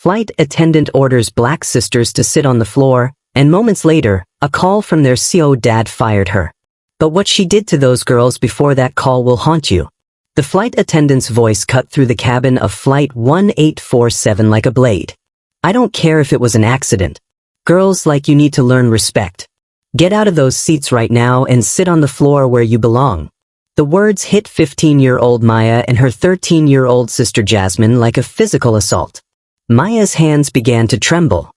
Flight attendant orders black sisters to sit on the floor, and moments later, a call from their CO dad fired her. But what she did to those girls before that call will haunt you. The flight attendant's voice cut through the cabin of Flight 1847 like a blade. I don't care if it was an accident. Girls like you need to learn respect. Get out of those seats right now and sit on the floor where you belong. The words hit 15-year-old Maya and her 13-year-old sister Jasmine like a physical assault. Maya's hands began to tremble.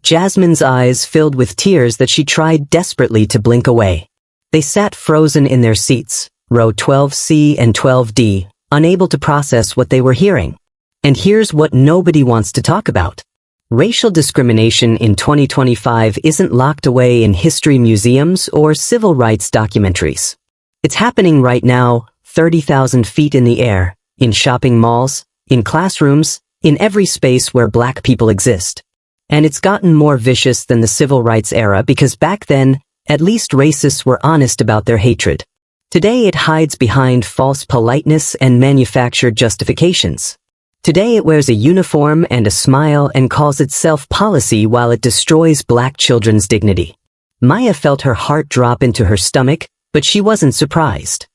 Jasmine's eyes filled with tears that she tried desperately to blink away. They sat frozen in their seats, row 12C and 12D, unable to process what they were hearing. And here's what nobody wants to talk about. Racial discrimination in 2025 isn't locked away in history museums or civil rights documentaries. It's happening right now, 30,000 feet in the air, in shopping malls, in classrooms, in every space where black people exist. And it's gotten more vicious than the civil rights era because back then, at least racists were honest about their hatred. Today it hides behind false politeness and manufactured justifications. Today it wears a uniform and a smile and calls itself policy while it destroys black children's dignity. Maya felt her heart drop into her stomach, but she wasn't surprised.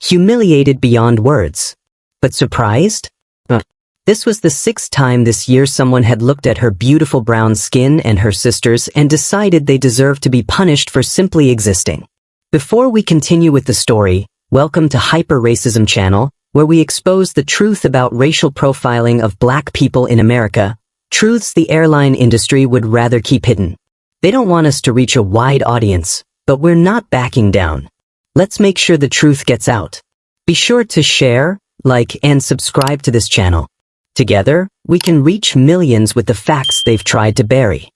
Humiliated beyond words. But surprised? This was the 6th time this year someone had looked at her beautiful brown skin and her sisters and decided they deserved to be punished for simply existing. Before we continue with the story, welcome to Hyper Racism Channel, where we expose the truth about racial profiling of black people in America, truths the airline industry would rather keep hidden. They don't want us to reach a wide audience, but we're not backing down. Let's make sure the truth gets out. Be sure to share, like, and subscribe to this channel. Together, we can reach millions with the facts they've tried to bury.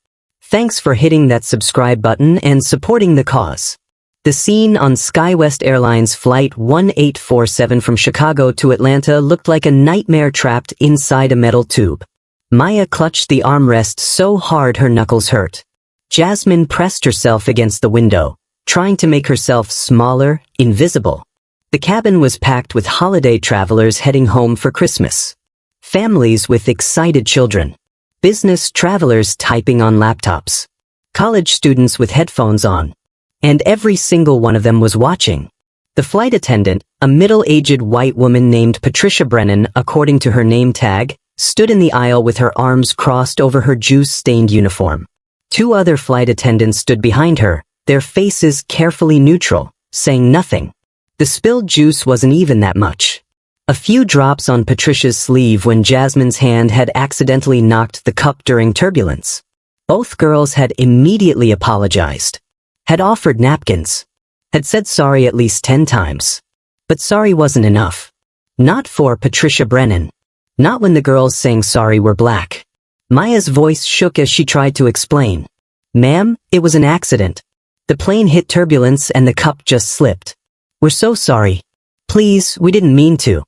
Thanks for hitting that subscribe button and supporting the cause. The scene on SkyWest Airlines Flight 1847 from Chicago to Atlanta looked like a nightmare trapped inside a metal tube. Maya clutched the armrest so hard her knuckles hurt. Jasmine pressed herself against the window, trying to make herself smaller, invisible. The cabin was packed with holiday travelers heading home for Christmas. Families with excited children. Business travelers typing on laptops. College students with headphones on. And every single one of them was watching. The flight attendant, a middle-aged white woman named Patricia Brennan, according to her name tag, stood in the aisle with her arms crossed over her juice-stained uniform. 2 other flight attendants stood behind her, their faces carefully neutral, saying nothing. The spilled juice wasn't even that much. A few drops on Patricia's sleeve when Jasmine's hand had accidentally knocked the cup during turbulence. Both girls had immediately apologized. Had offered napkins. Had said sorry at least 10 times. But sorry wasn't enough. Not for Patricia Brennan. Not when the girls saying sorry were black. Maya's voice shook as she tried to explain. Ma'am, it was an accident. The plane hit turbulence and the cup just slipped. We're so sorry. Please, we didn't mean to.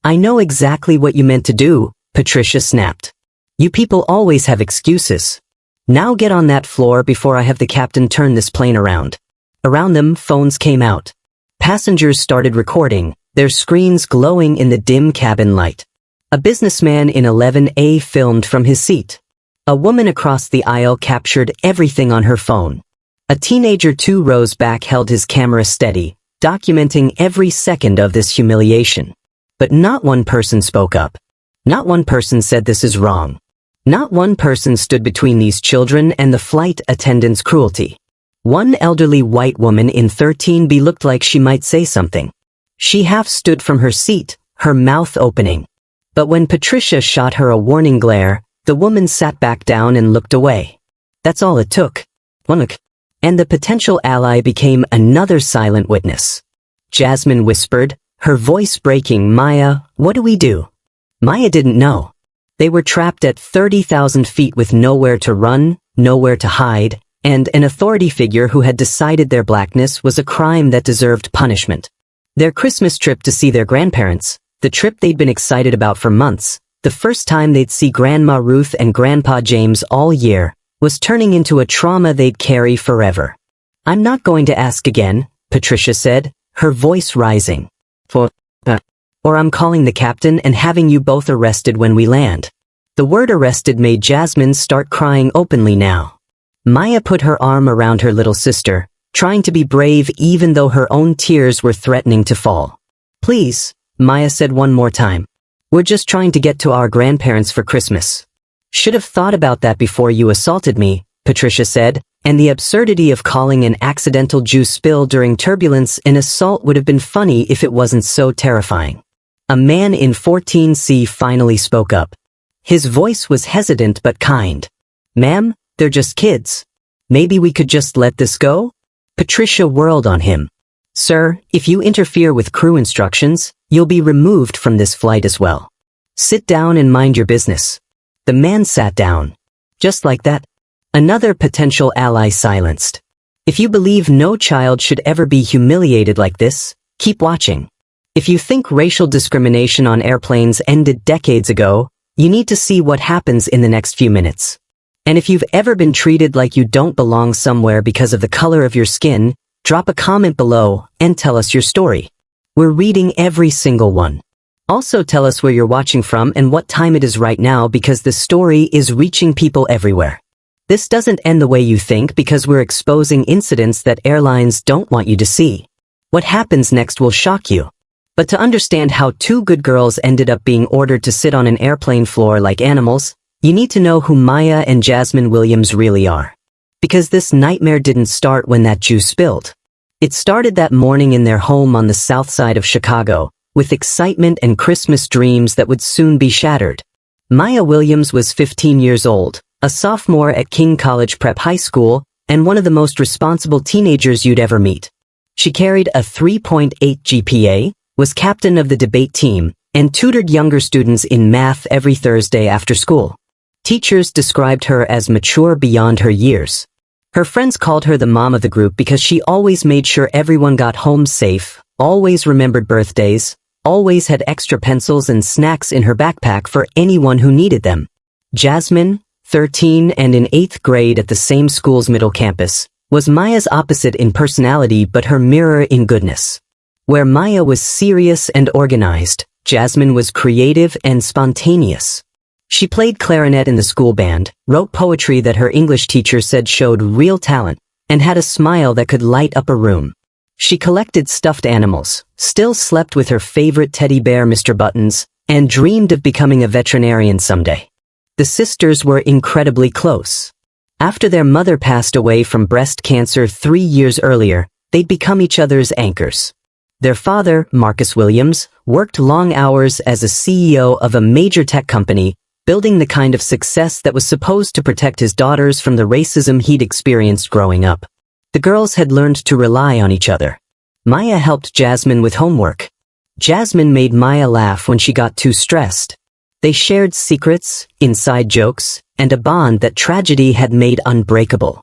I know exactly what you meant to do, Patricia snapped. You people always have excuses. Now get on that floor before I have the captain turn this plane around. Around them, phones came out. Passengers started recording, their screens glowing in the dim cabin light. A businessman in 11A filmed from his seat. A woman across the aisle captured everything on her phone. A teenager 2 rows back held his camera steady, documenting every second of this humiliation. But not one person spoke up. Not one person said this is wrong. Not one person stood between these children and the flight attendant's cruelty. One elderly white woman in 13B looked like she might say something. She half stood from her seat, her mouth opening. But when Patricia shot her a warning glare, the woman sat back down and looked away. That's all it took. And the potential ally became another silent witness. Jasmine whispered, her voice breaking, Maya, what do we do? Maya didn't know. They were trapped at 30,000 feet with nowhere to run, nowhere to hide, and an authority figure who had decided their blackness was a crime that deserved punishment. Their Christmas trip to see their grandparents, the trip they'd been excited about for months, the first time they'd see Grandma Ruth and Grandpa James all year, was turning into a trauma they'd carry forever. I'm not going to ask again, Patricia said, her voice rising. Or I'm calling the captain and having you both arrested when we land. The word arrested made Jasmine start crying openly now. Maya put her arm around her little sister, trying to be brave even though her own tears were threatening to fall. Please, Maya said one more time. We're just trying to get to our grandparents for Christmas. Should have thought about that before you assaulted me, Patricia said, and the absurdity of calling an accidental juice spill during turbulence an assault would have been funny if it wasn't so terrifying. A man in 14C finally spoke up. His voice was hesitant but kind. Ma'am, they're just kids. Maybe we could just let this go? Patricia whirled on him. Sir, if you interfere with crew instructions, you'll be removed from this flight as well. Sit down and mind your business. The man sat down. Just like that. Another potential ally silenced. If you believe no child should ever be humiliated like this, keep watching. If you think racial discrimination on airplanes ended decades ago, you need to see what happens in the next few minutes. And if you've ever been treated like you don't belong somewhere because of the color of your skin, drop a comment below and tell us your story. We're reading every single one. Also tell us where you're watching from and what time it is right now because this story is reaching people everywhere. This doesn't end the way you think because we're exposing incidents that airlines don't want you to see. What happens next will shock you. But to understand how two good girls ended up being ordered to sit on an airplane floor like animals, you need to know who Maya and Jasmine Williams really are. Because this nightmare didn't start when that juice spilled. It started that morning in their home on the south side of Chicago, with excitement and Christmas dreams that would soon be shattered. Maya Williams was 15 years old, a sophomore at King College Prep High School, and one of the most responsible teenagers you'd ever meet. She carried a 3.8 GPA, was captain of the debate team, and tutored younger students in math every Thursday after school. Teachers described her as mature beyond her years. Her friends called her the mom of the group because she always made sure everyone got home safe, always remembered birthdays, always had extra pencils and snacks in her backpack for anyone who needed them. Jasmine, 13 and in 8th grade at the same school's middle campus, was Maya's opposite in personality but her mirror in goodness. Where Maya was serious and organized, Jasmine was creative and spontaneous. She played clarinet in the school band, wrote poetry that her English teacher said showed real talent, and had a smile that could light up a room. She collected stuffed animals, still slept with her favorite teddy bear Mr. Buttons, and dreamed of becoming a veterinarian someday. The sisters were incredibly close. After their mother passed away from breast cancer 3 years earlier, they'd become each other's anchors. Their father, Marcus Williams, worked long hours as a CEO of a major tech company, building the kind of success that was supposed to protect his daughters from the racism he'd experienced growing up. The girls had learned to rely on each other. Maya helped Jasmine with homework. Jasmine made Maya laugh when she got too stressed. They shared secrets, inside jokes, and a bond that tragedy had made unbreakable.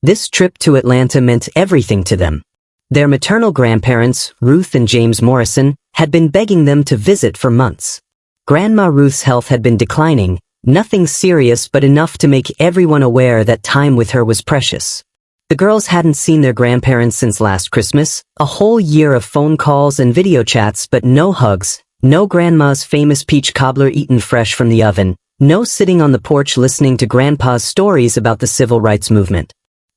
This trip to Atlanta meant everything to them. Their maternal grandparents, Ruth and James Morrison, had been begging them to visit for months. Grandma Ruth's health had been declining, nothing serious but enough to make everyone aware that time with her was precious. The girls hadn't seen their grandparents since last Christmas, a whole year of phone calls and video chats but no hugs, no grandma's famous peach cobbler eaten fresh from the oven, no sitting on the porch listening to grandpa's stories about the civil rights movement.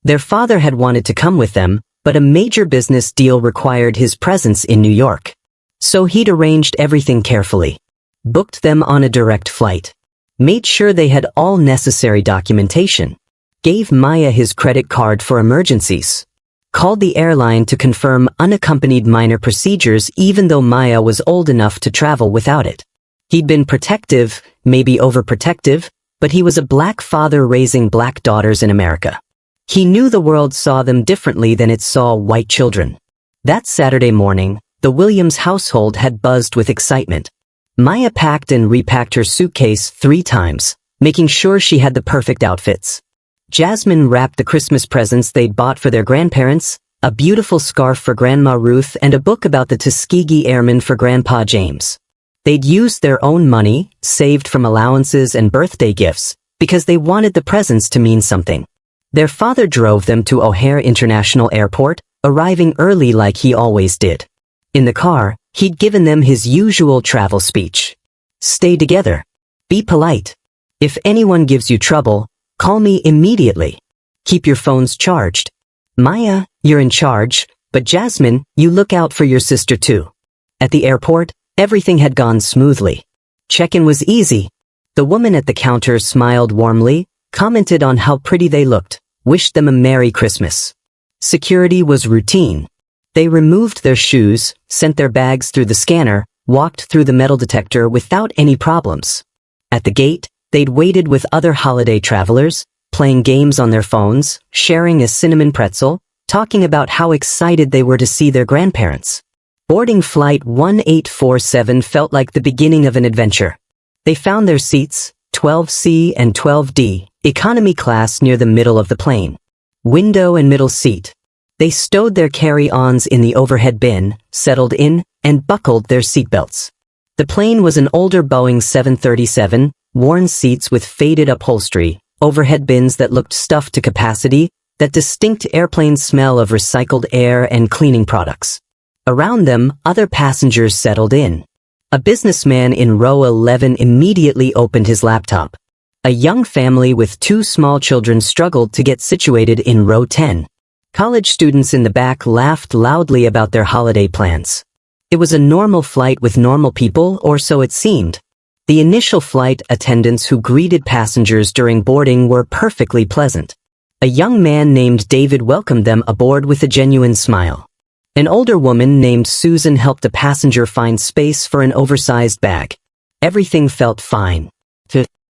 Their father had wanted to come with them, but a major business deal required his presence in New York. So he'd arranged everything carefully. Booked them on a direct flight. Made sure they had all necessary documentation. Gave Maya his credit card for emergencies. Called the airline to confirm unaccompanied minor procedures even though Maya was old enough to travel without it. He'd been protective, maybe overprotective, but he was a black father raising black daughters in America. He knew the world saw them differently than it saw white children. That Saturday morning, the Williams household had buzzed with excitement. Maya packed and repacked her suitcase 3 times, making sure she had the perfect outfits. Jasmine wrapped the Christmas presents they'd bought for their grandparents, a beautiful scarf for Grandma Ruth and a book about the Tuskegee Airmen for Grandpa James. They'd used their own money, saved from allowances and birthday gifts, because they wanted the presents to mean something. Their father drove them to O'Hare International Airport, arriving early like he always did. In the car, he'd given them his usual travel speech. Stay together. Be polite. If anyone gives you trouble, call me immediately. Keep your phones charged. Maya, you're in charge, but Jasmine, you look out for your sister too. At the airport, everything had gone smoothly. Check-in was easy. The woman at the counter smiled warmly, commented on how pretty they looked, wished them a Merry Christmas. Security was routine. They removed their shoes, sent their bags through the scanner, walked through the metal detector without any problems. At the gate, they'd waited with other holiday travelers, playing games on their phones, sharing a cinnamon pretzel, talking about how excited they were to see their grandparents. Boarding Flight 1847 felt like the beginning of an adventure. They found their seats, 12C and 12D, economy class near the middle of the plane. Window and middle seat. They stowed their carry-ons in the overhead bin, settled in, and buckled their seatbelts. The plane was an older Boeing 737, worn seats with faded upholstery, overhead bins that looked stuffed to capacity, that distinct airplane smell of recycled air and cleaning products. Around them, other passengers settled in. A businessman in row 11 immediately opened his laptop. A young family with 2 small children struggled to get situated in row 10. College students in the back laughed loudly about their holiday plans. It was a normal flight with normal people, or so it seemed. The initial flight attendants who greeted passengers during boarding were perfectly pleasant. A young man named David welcomed them aboard with a genuine smile. An older woman named Susan helped a passenger find space for an oversized bag. Everything felt fine.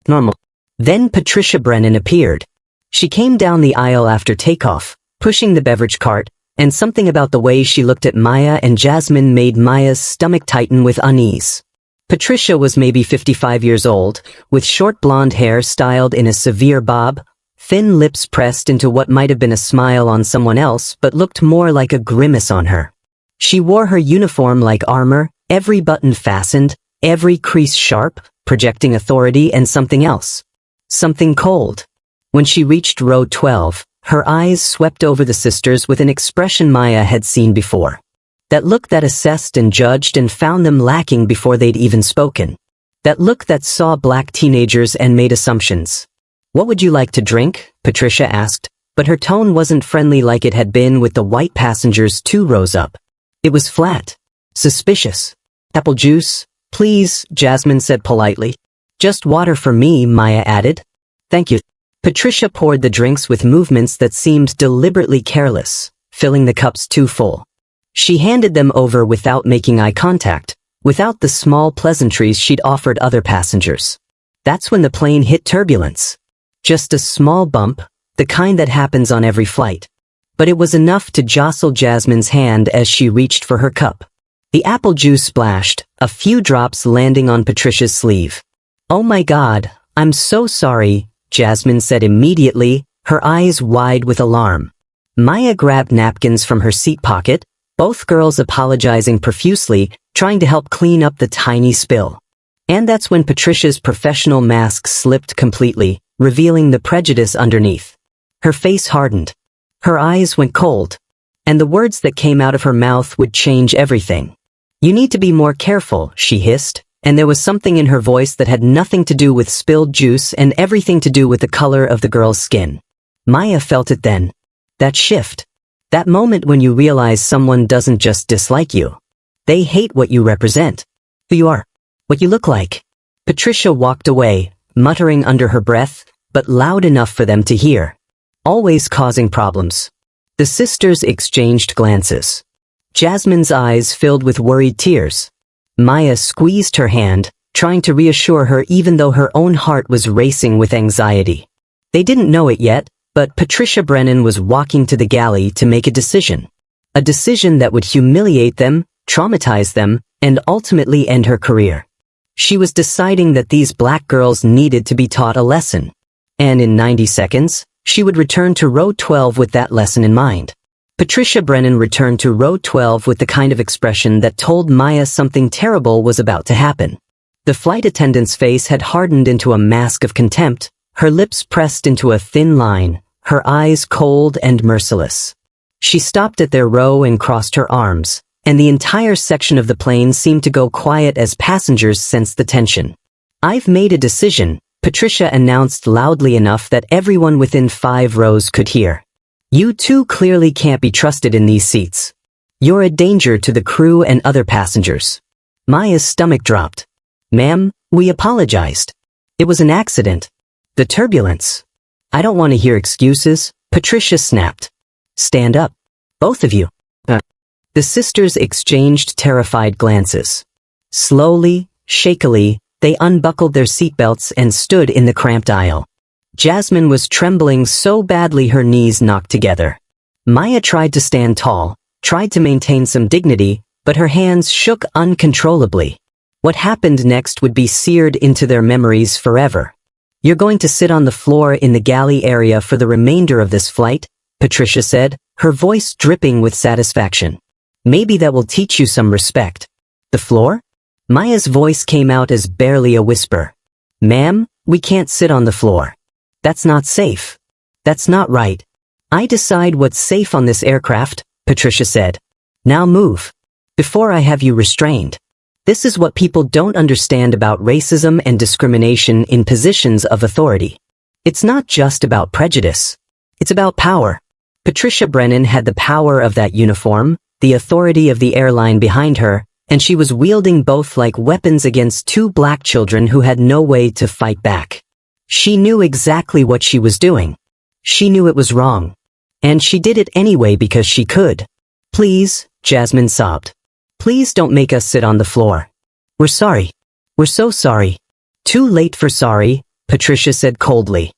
Normal. Then Patricia Brennan appeared. She came down the aisle after takeoff, pushing the beverage cart, and something about the way she looked at Maya and Jasmine made Maya's stomach tighten with unease. Patricia was maybe 55 years old, with short blonde hair styled in a severe bob, thin lips pressed into what might have been a smile on someone else but looked more like a grimace on her. She wore her uniform like armor, every button fastened, every crease sharp, projecting authority and something else. Something cold. When she reached row 12, her eyes swept over the sisters with an expression Maya had seen before. That look that assessed and judged and found them lacking before they'd even spoken. That look that saw black teenagers and made assumptions. "What would you like to drink?" Patricia asked, but her tone wasn't friendly like it had been with the white passengers 2 rows up. It was flat. Suspicious. "Apple juice, please," Jasmine said politely. "Just water for me," Maya added. "Thank you." Patricia poured the drinks with movements that seemed deliberately careless, filling the cups too full. She handed them over without making eye contact, without the small pleasantries she'd offered other passengers. That's when the plane hit turbulence. Just a small bump, the kind that happens on every flight. But it was enough to jostle Jasmine's hand as she reached for her cup. The apple juice splashed, a few drops landing on Patricia's sleeve. "Oh my God, I'm so sorry," Jasmine said immediately, her eyes wide with alarm. Maya grabbed napkins from her seat pocket, both girls apologizing profusely, trying to help clean up the tiny spill. And that's when Patricia's professional mask slipped completely, revealing the prejudice underneath. Her face hardened. Her eyes went cold. And the words that came out of her mouth would change everything. "You need to be more careful," she hissed, and there was something in her voice that had nothing to do with spilled juice and everything to do with the color of the girl's skin. Maya felt it then. That shift. That moment when you realize someone doesn't just dislike you. They hate what you represent. Who you are. What you look like. Patricia walked away, muttering under her breath, but loud enough for them to hear. Always causing problems. The sisters exchanged glances. Jasmine's eyes filled with worried tears. Maya squeezed her hand, trying to reassure her even though her own heart was racing with anxiety. They didn't know it yet, but Patricia Brennan was walking to the galley to make a decision. A decision that would humiliate them, traumatize them, and ultimately end her career. She was deciding that these black girls needed to be taught a lesson. And in 90 seconds, she would return to row 12 with that lesson in mind. Patricia Brennan returned to row 12 with the kind of expression that told Maya something terrible was about to happen. The flight attendant's face had hardened into a mask of contempt, her lips pressed into a thin line, her eyes cold and merciless. She stopped at their row and crossed her arms, and the entire section of the plane seemed to go quiet as passengers sensed the tension. "I've made a decision," Patricia announced loudly enough that everyone within 5 rows could hear. You two clearly can't be trusted in these seats. You're a danger to the crew and other passengers. Maya's stomach dropped. Ma'am, we apologized. It was an accident. The turbulence. I don't want to hear excuses, Patricia snapped. Stand up. Both of you. The sisters exchanged terrified glances. Slowly, shakily, they unbuckled their seatbelts and stood in the cramped aisle. Jasmine was trembling so badly her knees knocked together. Maya tried to stand tall, tried to maintain some dignity, but her hands shook uncontrollably. What happened next would be seared into their memories forever. You're going to sit on the floor in the galley area for the remainder of this flight, Patricia said, her voice dripping with satisfaction. Maybe that will teach you some respect. The floor? Maya's voice came out as barely a whisper. Ma'am, we can't sit on the floor. That's not safe. That's not right. I decide what's safe on this aircraft, Patricia said. Now move. Before I have you restrained. This is what people don't understand about racism and discrimination in positions of authority. It's not just about prejudice. It's about power. Patricia Brennan had the power of that uniform, the authority of the airline behind her, and she was wielding both like weapons against 2 black children who had no way to fight back. She knew exactly what she was doing. She knew it was wrong. And she did it anyway because she could. Please, Jasmine sobbed. Please don't make us sit on the floor. We're sorry. We're so sorry. Too late for sorry, Patricia said coldly.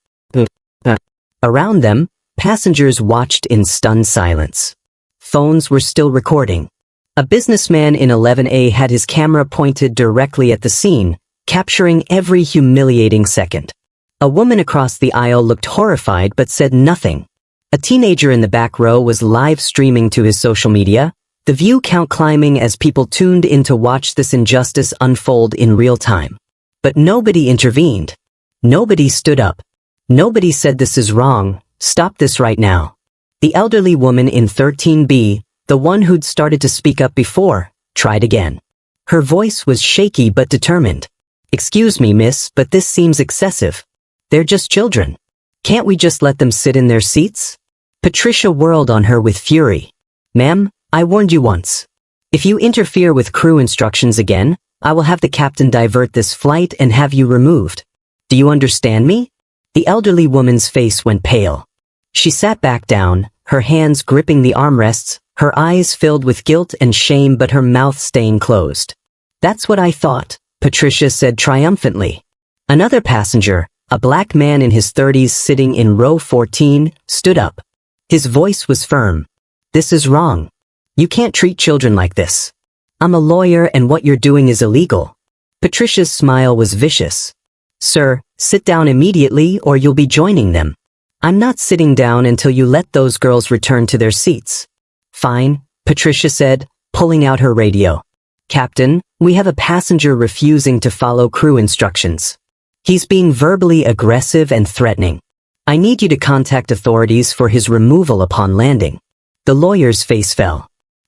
Around them, passengers watched in stunned silence. Phones were still recording. A businessman in 11A had his camera pointed directly at the scene, capturing every humiliating second. A woman across the aisle looked horrified but said nothing. A teenager in the back row was live streaming to his social media, the view count climbing as people tuned in to watch this injustice unfold in real time. But nobody intervened. Nobody stood up. Nobody said this is wrong, stop this right now. The elderly woman in 13B, the one who'd started to speak up before, tried again. Her voice was shaky but determined. Excuse me, miss, but this seems excessive. They're just children. Can't we just let them sit in their seats? Patricia whirled on her with fury. Ma'am, I warned you once. If you interfere with crew instructions again, I will have the captain divert this flight and have you removed. Do you understand me? The elderly woman's face went pale. She sat back down, her hands gripping the armrests, her eyes filled with guilt and shame but her mouth staying closed. That's what I thought, Patricia said triumphantly. Another passenger, a black man in his 30s sitting in row 14, stood up. His voice was firm. This is wrong. You can't treat children like this. I'm a lawyer and what you're doing is illegal. Patricia's smile was vicious. Sir, sit down immediately or you'll be joining them. I'm not sitting down until you let those girls return to their seats. Fine, Patricia said, pulling out her radio. Captain, we have a passenger refusing to follow crew instructions. He's being verbally aggressive and threatening. I need you to contact authorities for his removal upon landing. The lawyer's face fell.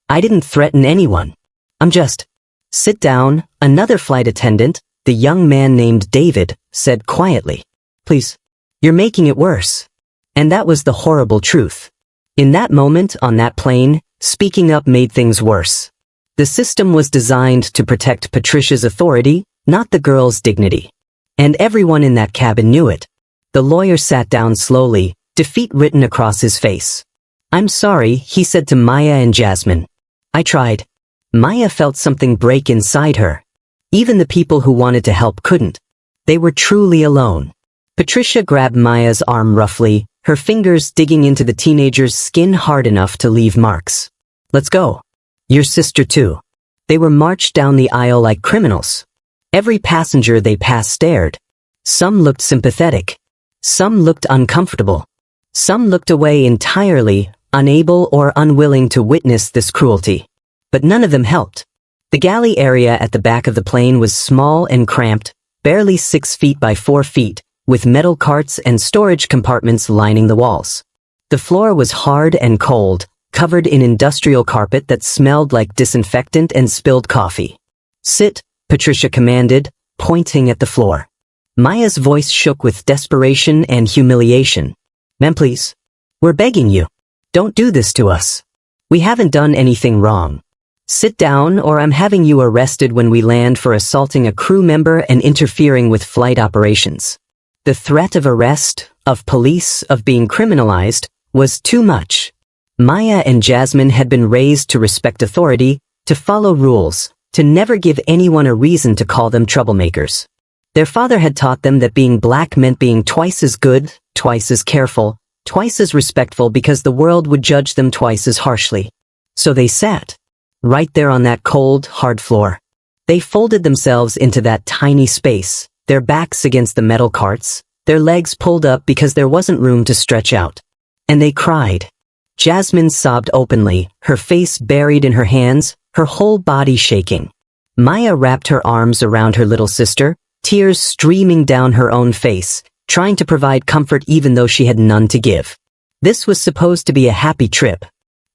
I didn't threaten anyone. I'm just... Sit down, another flight attendant, the young man named David, said quietly. Please. You're making it worse. And that was the horrible truth. In that moment on that plane, speaking up made things worse. The system was designed to protect Patricia's authority, not the girl's dignity. And everyone in that cabin knew it. The lawyer sat down slowly, defeat written across his face. I'm sorry, he said to Maya and Jasmine. I tried. Maya felt something break inside her. Even the people who wanted to help couldn't. They were truly alone. Patricia grabbed Maya's arm roughly, her fingers digging into the teenager's skin hard enough to leave marks. Let's go. Your sister too. They were marched down the aisle like criminals. Every passenger they passed stared. Some looked sympathetic. Some looked uncomfortable. Some looked away entirely, unable or unwilling to witness this cruelty. But none of them helped. The galley area at the back of the plane was small and cramped, barely 6 feet by 4 feet, with metal carts and storage compartments lining the walls. The floor was hard and cold, covered in industrial carpet that smelled like disinfectant and spilled coffee. Sit, Patricia commanded, pointing at the floor. Maya's voice shook with desperation and humiliation. "Ma'am, please. We're begging you. Don't do this to us. We haven't done anything wrong. Sit down or I'm having you arrested when we land for assaulting a crew member and interfering with flight operations." The threat of arrest, of police, of being criminalized, was too much. Maya and Jasmine had been raised to respect authority, to follow rules, to never give anyone a reason to call them troublemakers. Their father had taught them that being black meant being twice as good, twice as careful, twice as respectful because the world would judge them twice as harshly. So they sat, right there on that cold, hard floor. They folded themselves into that tiny space, their backs against the metal carts, their legs pulled up because there wasn't room to stretch out. And they cried. Jasmine sobbed openly, her face buried in her hands, her whole body shaking. Maya wrapped her arms around her little sister, tears streaming down her own face, trying to provide comfort even though she had none to give. This was supposed to be a happy trip.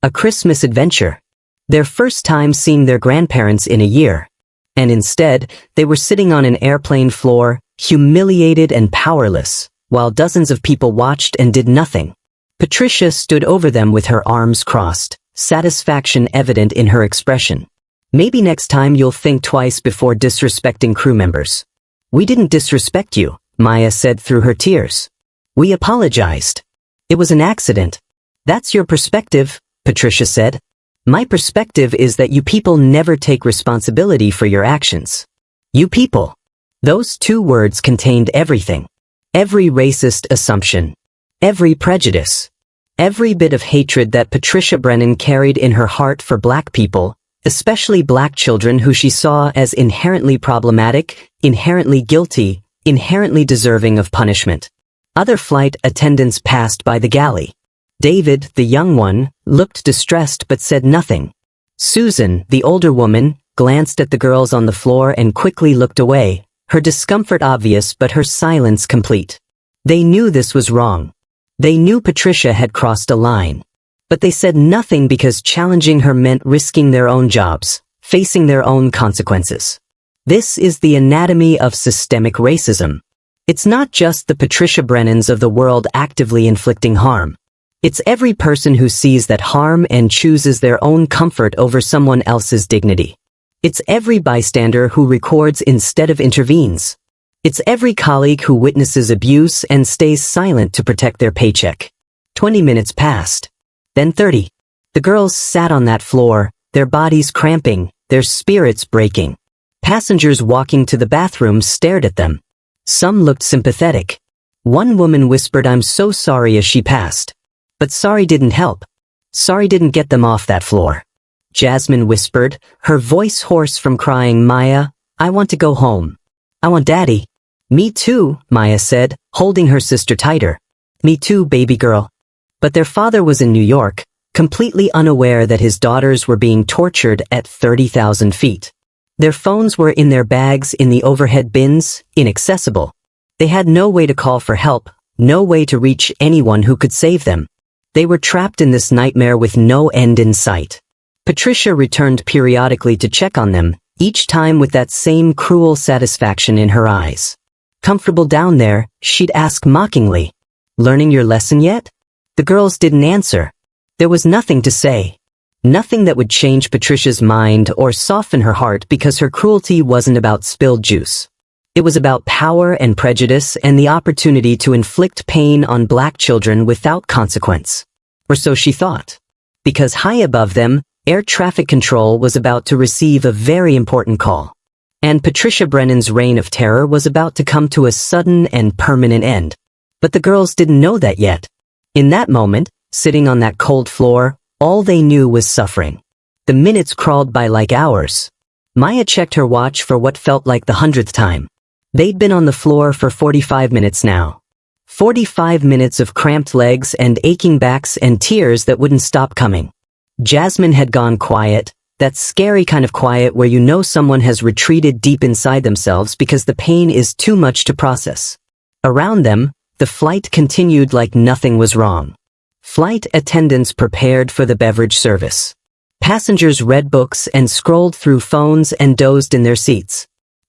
A Christmas adventure. Their first time seeing their grandparents in a year. And instead, they were sitting on an airplane floor, humiliated and powerless, while dozens of people watched and did nothing. Patricia stood over them with her arms crossed, satisfaction evident in her expression. "Maybe next time you'll think twice before disrespecting crew members." "We didn't disrespect you," Maya said through her tears. "We apologized. It was an accident." "That's your perspective," Patricia said. "My perspective is that you people never take responsibility for your actions. You people." Those two words contained everything. Every racist assumption. Every prejudice. Every bit of hatred that Patricia Brennan carried in her heart for black people, especially black children who she saw as inherently problematic, inherently guilty, inherently deserving of punishment. Other flight attendants passed by the galley. David, the young one, looked distressed but said nothing. Susan, the older woman, glanced at the girls on the floor and quickly looked away, her discomfort obvious but her silence complete. They knew this was wrong. They knew Patricia had crossed a line. But they said nothing because challenging her meant risking their own jobs, facing their own consequences. This is the anatomy of systemic racism. It's not just the Patricia Brennans of the world actively inflicting harm. It's every person who sees that harm and chooses their own comfort over someone else's dignity. It's every bystander who records instead of intervenes. It's every colleague who witnesses abuse and stays silent to protect their paycheck. 20 minutes passed. Then 30. The girls sat on that floor, their bodies cramping, their spirits breaking. Passengers walking to the bathroom stared at them. Some looked sympathetic. One woman whispered, "I'm so sorry," as she passed. But sorry didn't help. Sorry didn't get them off that floor. Jasmine whispered, her voice hoarse from crying, "Maya, I want to go home. I want Daddy." "Me too," Maya said, holding her sister tighter. "Me too, baby girl." But their father was in New York, completely unaware that his daughters were being tortured at 30,000 feet. Their phones were in their bags in the overhead bins, inaccessible. They had no way to call for help, no way to reach anyone who could save them. They were trapped in this nightmare with no end in sight. Patricia returned periodically to check on them, each time with that same cruel satisfaction in her eyes. "Comfortable down there?" she'd ask mockingly. "Learning your lesson yet?" The girls didn't answer. There was nothing to say. Nothing that would change Patricia's mind or soften her heart because her cruelty wasn't about spilled juice. It was about power and prejudice and the opportunity to inflict pain on black children without consequence. Or so she thought. Because high above them, air traffic control was about to receive a very important call. And Patricia Brennan's reign of terror was about to come to a sudden and permanent end. But the girls didn't know that yet. In that moment, sitting on that cold floor, all they knew was suffering. The minutes crawled by like hours. Maya checked her watch for what felt like the 100th time. They'd been on the floor for 45 minutes now. 45 minutes of cramped legs and aching backs and tears that wouldn't stop coming. Jasmine had gone quiet, that scary kind of quiet where you know someone has retreated deep inside themselves because the pain is too much to process. Around them, the flight continued like nothing was wrong. Flight attendants prepared for the beverage service. Passengers read books and scrolled through phones and dozed in their seats.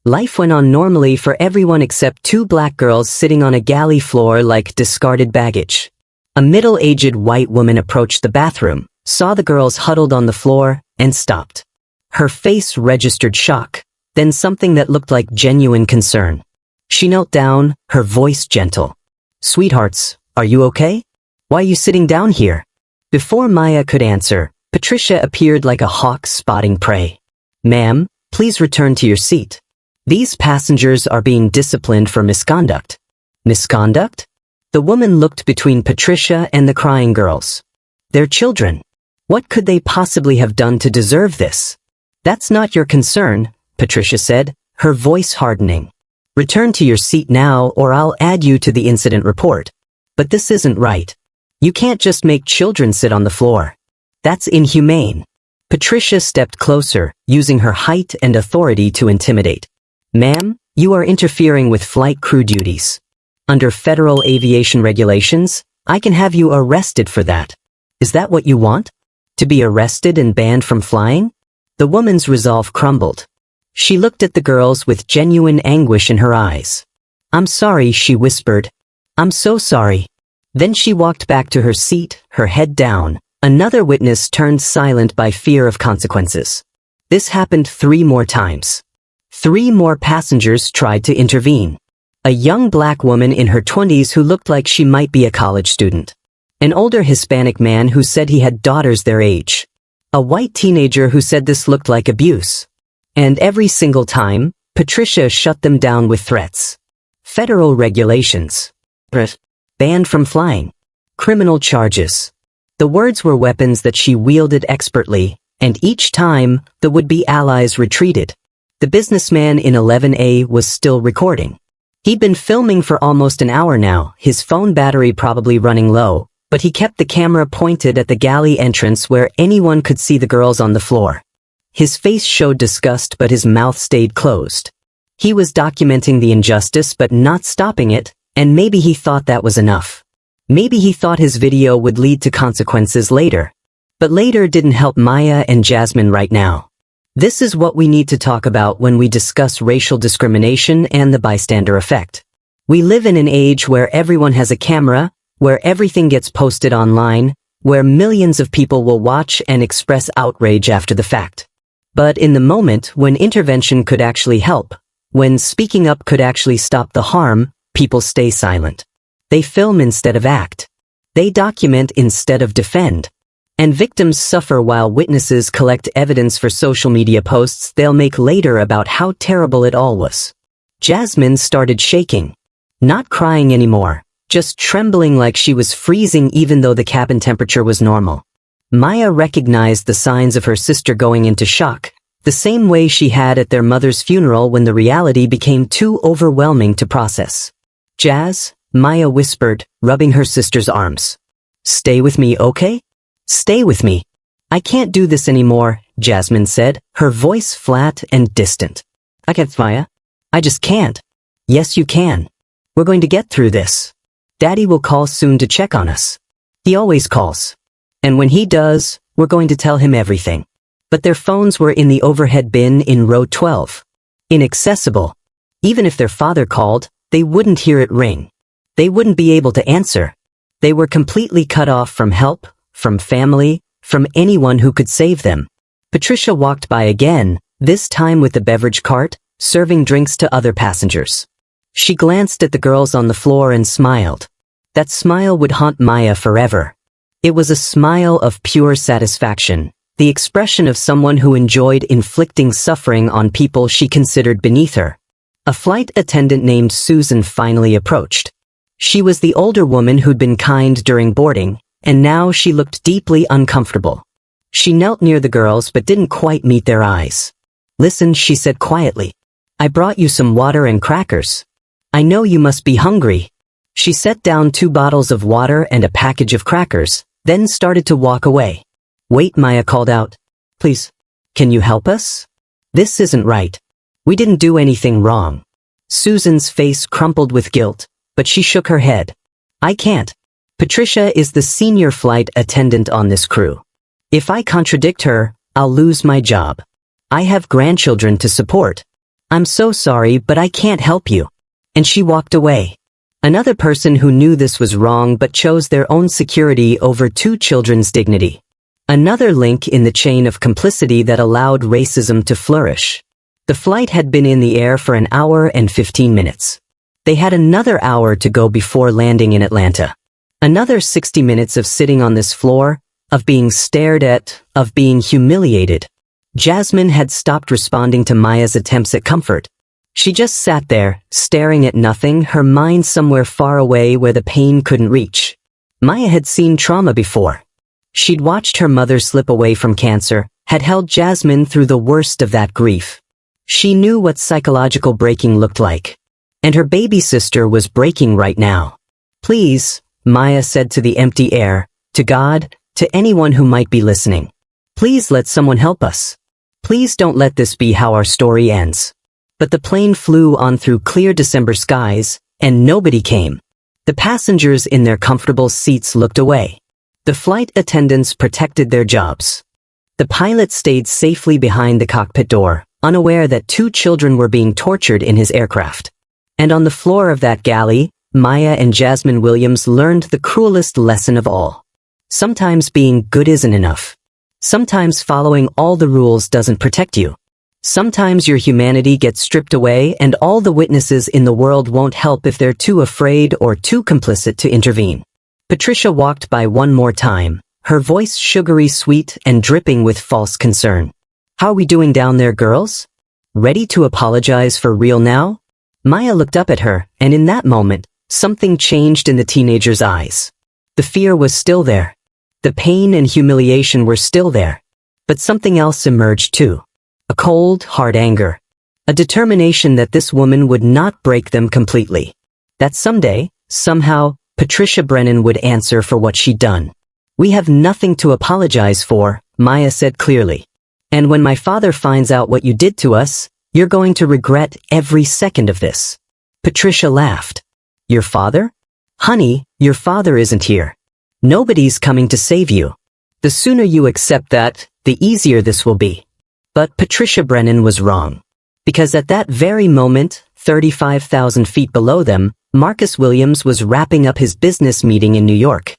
Life went on normally for everyone except two black girls sitting on a galley floor like discarded baggage. A middle-aged white woman approached the bathroom, saw the girls huddled on the floor, and stopped. Her face registered shock, then something that looked like genuine concern. She knelt down, her voice gentle. "Sweethearts, are you okay? Why are you sitting down here?" Before Maya could answer, Patricia appeared like a hawk spotting prey. "Ma'am, please return to your seat. These passengers are being disciplined for misconduct." Misconduct? The woman looked between Patricia and the crying girls. They're children. What could they possibly have done to deserve this? "That's not your concern," Patricia said, her voice hardening. "Return to your seat now or I'll add you to the incident report. But this isn't right. You can't just make children sit on the floor. That's inhumane." Patricia stepped closer, using her height and authority to intimidate. "Ma'am, you are interfering with flight crew duties. Under federal aviation regulations, I can have you arrested for that. Is that what you want? To be arrested and banned from flying?" The woman's resolve crumbled. She looked at the girls with genuine anguish in her eyes. "I'm sorry," she whispered. "I'm so sorry." Then she walked back to her seat, her head down. Another witness turned silent by fear of consequences. This happened 3 more times. 3 more passengers tried to intervene. A young black woman in her 20s who looked like she might be a college student. An older Hispanic man who said he had daughters their age. A white teenager who said this looked like abuse. And every single time, Patricia shut them down with threats. Federal regulations. Banned from flying. Criminal charges. The words were weapons that she wielded expertly, and each time, the would-be allies retreated. The businessman in 11A was still recording. He'd been filming for almost an hour now, his phone battery probably running low, but he kept the camera pointed at the galley entrance where anyone could see the girls on the floor. His face showed disgust but his mouth stayed closed. He was documenting the injustice but not stopping it, and maybe he thought that was enough. Maybe he thought his video would lead to consequences later. But later didn't help Maya and Jasmine right now. This is what we need to talk about when we discuss racial discrimination and the bystander effect. We live in an age where everyone has a camera, where everything gets posted online, where millions of people will watch and express outrage after the fact. But in the moment when intervention could actually help, when speaking up could actually stop the harm, people stay silent. They film instead of act. They document instead of defend. And victims suffer while witnesses collect evidence for social media posts they'll make later about how terrible it all was. Jasmine started shaking. Not crying anymore, just trembling like she was freezing even though the cabin temperature was normal. Maya recognized the signs of her sister going into shock, the same way she had at their mother's funeral when the reality became too overwhelming to process. "Jazz," Maya whispered, rubbing her sister's arms. "Stay with me, okay? Stay with me." "I can't do this anymore," Jasmine said, her voice flat and distant. "I can't, Maya. I just can't." "Yes, you can. We're going to get through this. Daddy will call soon to check on us. He always calls. And when he does, we're going to tell him everything." But their phones were in the overhead bin in row 12. Inaccessible. Even if their father called, they wouldn't hear it ring. They wouldn't be able to answer. They were completely cut off from help, from family, from anyone who could save them. Patricia walked by again, this time with the beverage cart, serving drinks to other passengers. She glanced at the girls on the floor and smiled. That smile would haunt Maya forever. It was a smile of pure satisfaction, the expression of someone who enjoyed inflicting suffering on people she considered beneath her. A flight attendant named Susan finally approached. She was the older woman who'd been kind during boarding, and now she looked deeply uncomfortable. She knelt near the girls but didn't quite meet their eyes. "Listen," she said quietly. "I brought you some water and crackers. I know you must be hungry." She set down 2 bottles of water and a package of crackers, then started to walk away. "Wait," Maya called out. "Please, can you help us? This isn't right. We didn't do anything wrong." Susan's face crumpled with guilt, but she shook her head. "I can't. Patricia is the senior flight attendant on this crew. If I contradict her, I'll lose my job. I have grandchildren to support. I'm so sorry, but I can't help you. And she walked away. Another person who knew this was wrong but chose their own security over two children's dignity. Another link in the chain of complicity that allowed racism to flourish. The flight had been in the air for an hour and 15 minutes. They had another hour to go before landing in Atlanta. Another 60 minutes of sitting on this floor, of being stared at, of being humiliated. Jasmine had stopped responding to Maya's attempts at comfort. She just sat there, staring at nothing, her mind somewhere far away where the pain couldn't reach. Maya had seen trauma before. She'd watched her mother slip away from cancer, had held Jasmine through the worst of that grief. She knew what psychological breaking looked like. And her baby sister was breaking right now. Please, Maya said to the empty air, to God, to anyone who might be listening. Please let someone help us. Please don't let this be how our story ends. But the plane flew on through clear December skies, and nobody came. The passengers in their comfortable seats looked away. The flight attendants protected their jobs. The pilot stayed safely behind the cockpit door, unaware that two children were being tortured in his aircraft. And on the floor of that galley, Maya and Jasmine Williams learned the cruelest lesson of all. Sometimes being good isn't enough. Sometimes following all the rules doesn't protect you. Sometimes your humanity gets stripped away and all the witnesses in the world won't help if they're too afraid or too complicit to intervene. Patricia walked by one more time, her voice sugary sweet and dripping with false concern. How are we doing down there, girls? Ready to apologize for real now? Maya looked up at her, and in that moment, something changed in the teenager's eyes. The fear was still there. The pain and humiliation were still there. But something else emerged too. A cold, hard anger. A determination that this woman would not break them completely. That someday, somehow, Patricia Brennan would answer for what she'd done. We have nothing to apologize for, Maya said clearly. And when my father finds out what you did to us, you're going to regret every second of this. Patricia laughed. Your father? Honey, your father isn't here. Nobody's coming to save you. The sooner you accept that, the easier this will be. But Patricia Brennan was wrong. Because at that very moment, 35,000 feet below them, Marcus Williams was wrapping up his business meeting in New York.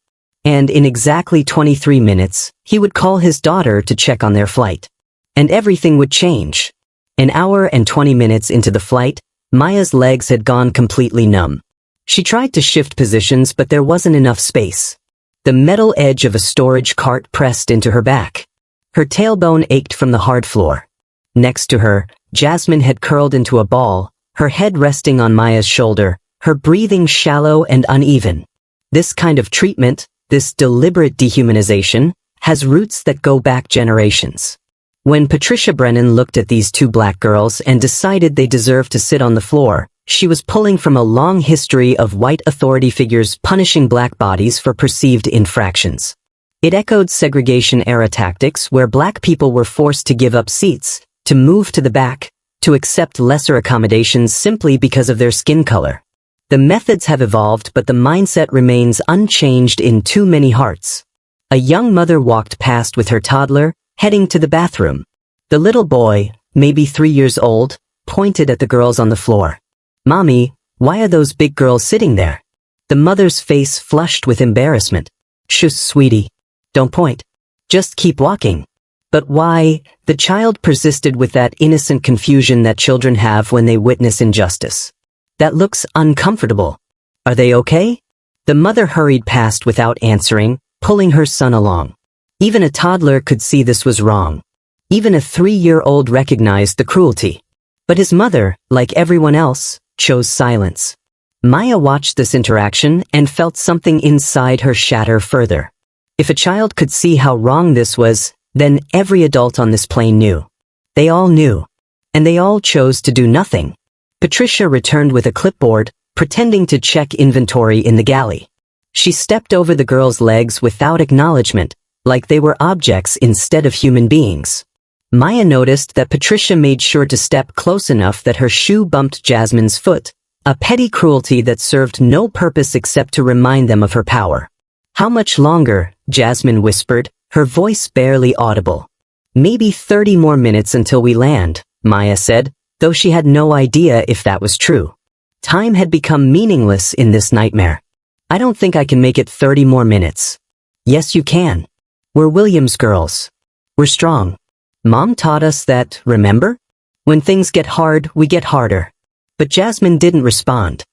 And in exactly 23 minutes, he would call his daughter to check on their flight. And everything would change. An hour and 20 minutes into the flight, Maya's legs had gone completely numb. She tried to shift positions, but there wasn't enough space. The metal edge of a storage cart pressed into her back. Her tailbone ached from the hard floor. Next to her, Jasmine had curled into a ball, her head resting on Maya's shoulder, her breathing shallow and uneven. This kind of treatment, this deliberate dehumanization, has roots that go back generations. When Patricia Brennan looked at these two black girls and decided they deserved to sit on the floor, she was pulling from a long history of white authority figures punishing black bodies for perceived infractions. It echoed segregation-era tactics where black people were forced to give up seats, to move to the back, to accept lesser accommodations simply because of their skin color. The methods have evolved, but the mindset remains unchanged in too many hearts. A young mother walked past with her toddler, heading to the bathroom. The little boy, maybe 3 years old, pointed at the girls on the floor. Mommy, why are those big girls sitting there? The mother's face flushed with embarrassment. Shush, sweetie. Don't point. Just keep walking. But why? The child persisted with that innocent confusion that children have when they witness injustice. That looks uncomfortable. Are they okay? The mother hurried past without answering, pulling her son along. Even a toddler could see this was wrong. Even a 3-year-old recognized the cruelty. But his mother, like everyone else, chose silence. Maya watched this interaction and felt something inside her shatter further. If a child could see how wrong this was, then every adult on this plane knew. They all knew. And they all chose to do nothing. Patricia returned with a clipboard, pretending to check inventory in the galley. She stepped over the girls' legs without acknowledgement, like they were objects instead of human beings. Maya noticed that Patricia made sure to step close enough that her shoe bumped Jasmine's foot, a petty cruelty that served no purpose except to remind them of her power. How much longer? Jasmine whispered, her voice barely audible. Maybe 30 more minutes until we land, Maya said, though she had no idea if that was true. Time had become meaningless in this nightmare. I don't think I can make it 30 more minutes. Yes, you can. We're Williams girls. We're strong. Mom taught us that, remember? When things get hard, we get harder. But Jasmine didn't respond.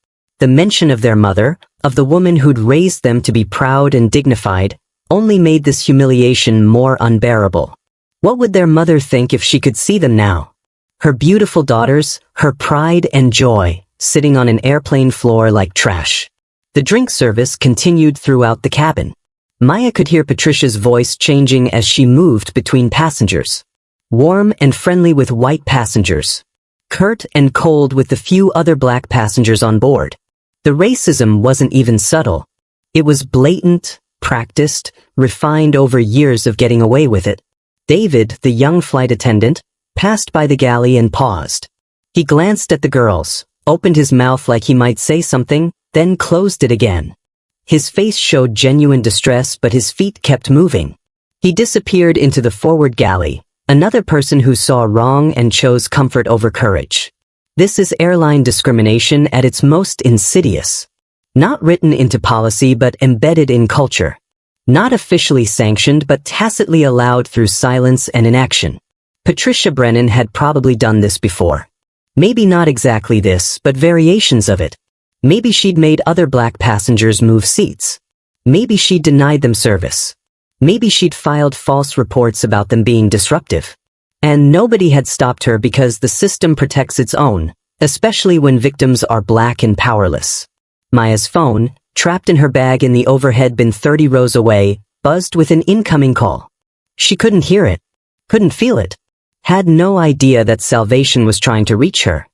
The mention of their mother, of the woman who'd raised them to be proud and dignified, only made this humiliation more unbearable. What would their mother think if she could see them now? Her beautiful daughters, her pride and joy, sitting on an airplane floor like trash. The drink service continued throughout the cabin. Maya could hear Patricia's voice changing as she moved between passengers. Warm and friendly with white passengers. Curt and cold with the few other black passengers on board. The racism wasn't even subtle. It was blatant, practiced, refined over years of getting away with it. David, the young flight attendant, passed by the galley and paused. He glanced at the girls, opened his mouth like he might say something, then closed it again. His face showed genuine distress, but his feet kept moving. He disappeared into the forward galley, another person who saw wrong and chose comfort over courage. This is airline discrimination at its most insidious. Not written into policy but embedded in culture. Not officially sanctioned but tacitly allowed through silence and inaction. Patricia Brennan had probably done this before. Maybe not exactly this, but variations of it. Maybe she'd made other black passengers move seats. Maybe she'd denied them service. Maybe she'd filed false reports about them being disruptive. And nobody had stopped her because the system protects its own, especially when victims are black and powerless. Maya's phone, trapped in her bag in the overhead bin 30 rows away, buzzed with an incoming call. She couldn't hear it. Couldn't feel it. Had no idea that salvation was trying to reach her.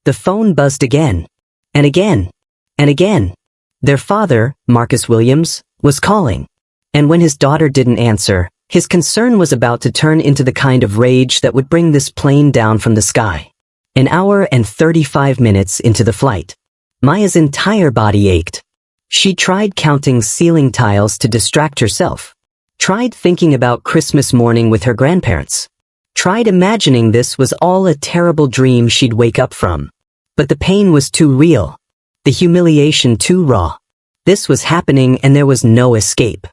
The phone buzzed again. And again. And again. Their father, Marcus Williams, was calling. And when his daughter didn't answer, his concern was about to turn into the kind of rage that would bring this plane down from the sky. An hour and 35 minutes into the flight. Maya's entire body ached. She tried counting ceiling tiles to distract herself. Tried thinking about Christmas morning with her grandparents. Tried imagining this was all a terrible dream she'd wake up from. But the pain was too real. The humiliation too raw. This was happening and there was no escape.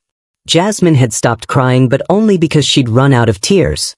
Jasmine had stopped crying, but only because she'd run out of tears.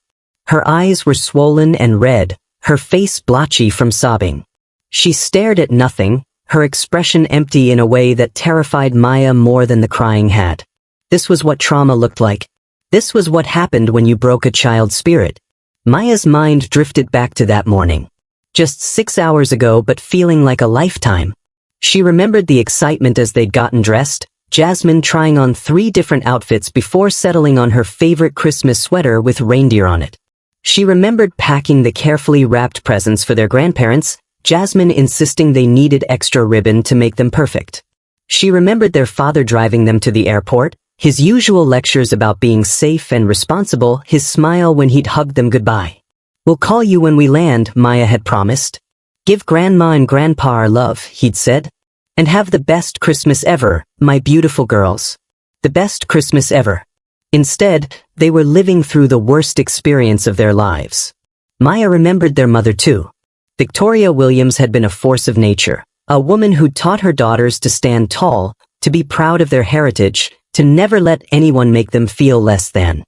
Her eyes were swollen and red, her face blotchy from sobbing. She stared at nothing, her expression empty in a way that terrified Maya more than the crying had. This was what trauma looked like. This was what happened when you broke a child's spirit. Maya's mind drifted back to that morning. Just 6 hours ago, but feeling like a lifetime. She remembered the excitement as they'd gotten dressed, Jasmine trying on 3 different outfits before settling on her favorite Christmas sweater with reindeer on it. She remembered packing the carefully wrapped presents for their grandparents, Jasmine insisting they needed extra ribbon to make them perfect. She remembered their father driving them to the airport, his usual lectures about being safe and responsible, his smile when he'd hugged them goodbye. "We'll call you when we land," Maya had promised. "Give Grandma and Grandpa our love," he'd said. "And have the best Christmas ever, my beautiful girls. The best Christmas ever." Instead, they were living through the worst experience of their lives. Maya remembered their mother too. Victoria Williams had been a force of nature, a woman who taught her daughters to stand tall, to be proud of their heritage, to never let anyone make them feel less than.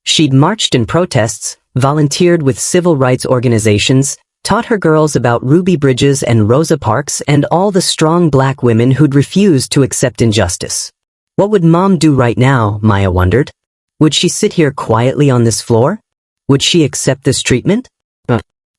She'd marched in protests, volunteered with civil rights organizations, taught her girls about Ruby Bridges and Rosa Parks and all the strong black women who'd refused to accept injustice. What would Mom do right now, Maya wondered? Would she sit here quietly on this floor? Would she accept this treatment?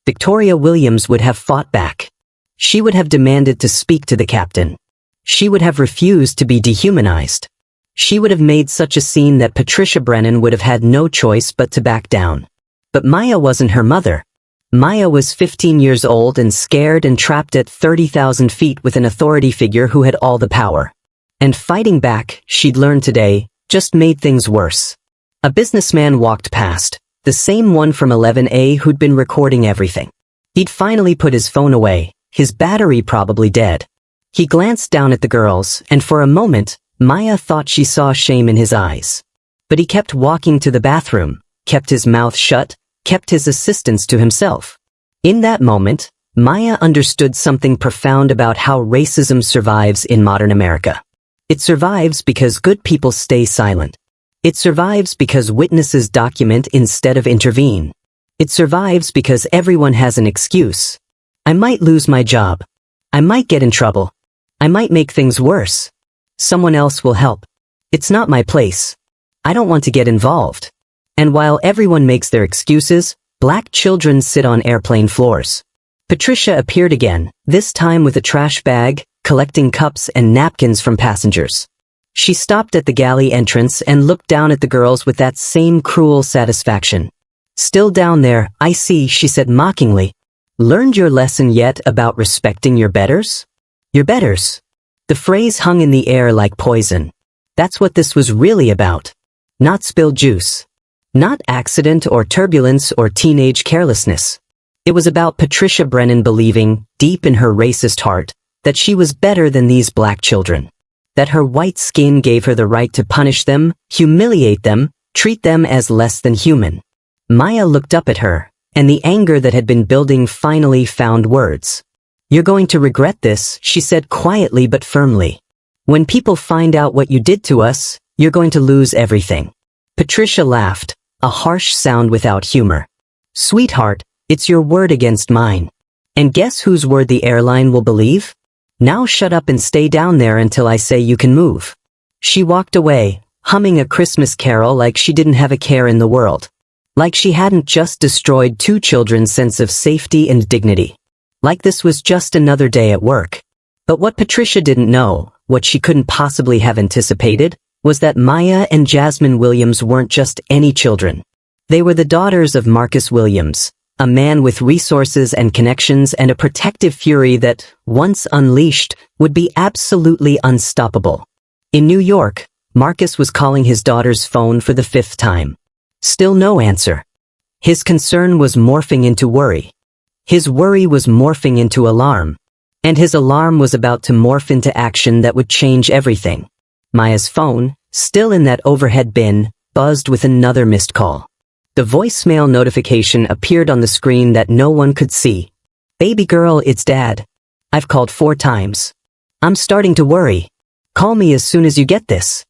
Victoria Williams would have fought back. She would have demanded to speak to the captain. She would have refused to be dehumanized. She would have made such a scene that Patricia Brennan would have had no choice but to back down. But Maya wasn't her mother. Maya was 15 years old and scared and trapped at 30,000 feet with an authority figure who had all the power. And fighting back, she'd learned today, just made things worse. A businessman walked past, the same one from 11A who'd been recording everything. He'd finally put his phone away, his battery probably dead. He glanced down at the girls, and for a moment, Maya thought she saw shame in his eyes. But he kept walking to the bathroom, kept his mouth shut, kept his assistance to himself. In that moment, Maya understood something profound about how racism survives in modern America. It survives because good people stay silent. It survives because witnesses document instead of intervene. It survives because everyone has an excuse. I might lose my job. I might get in trouble. I might make things worse. Someone else will help. It's not my place. I don't want to get involved. And while everyone makes their excuses, black children sit on airplane floors. Patricia appeared again, this time with a trash bag, collecting cups and napkins from passengers. She stopped at the galley entrance and looked down at the girls with that same cruel satisfaction. Still down there, I see, she said mockingly. Learned your lesson yet about respecting your betters? Your betters. The phrase hung in the air like poison. That's what this was really about. Not spilled juice. Not accident or turbulence or teenage carelessness. It was about Patricia Brennan believing, deep in her racist heart, that she was better than these black children. That her white skin gave her the right to punish them, humiliate them, treat them as less than human. Maya looked up at her, and the anger that had been building finally found words. You're going to regret this, she said quietly but firmly. When people find out what you did to us, you're going to lose everything. Patricia laughed, a harsh sound without humor. Sweetheart, it's your word against mine. And guess whose word the airline will believe? Now shut up and stay down there until I say you can move. She walked away, humming a Christmas carol like she didn't have a care in the world. Like she hadn't just destroyed 2 children's sense of safety and dignity. Like this was just another day at work. But what Patricia didn't know, what she couldn't possibly have anticipated, was that Maya and Jasmine Williams weren't just any children. They were the daughters of Marcus Williams, a man with resources and connections and a protective fury that, once unleashed, would be absolutely unstoppable. In New York, Marcus was calling his daughter's phone for the 5th time. Still no answer. His concern was morphing into worry. His worry was morphing into alarm. And his alarm was about to morph into action that would change everything. Maya's phone, still in that overhead bin, buzzed with another missed call. The voicemail notification appeared on the screen that no one could see. Baby girl, it's Dad. I've called 4 times. I'm starting to worry. Call me as soon as you get this.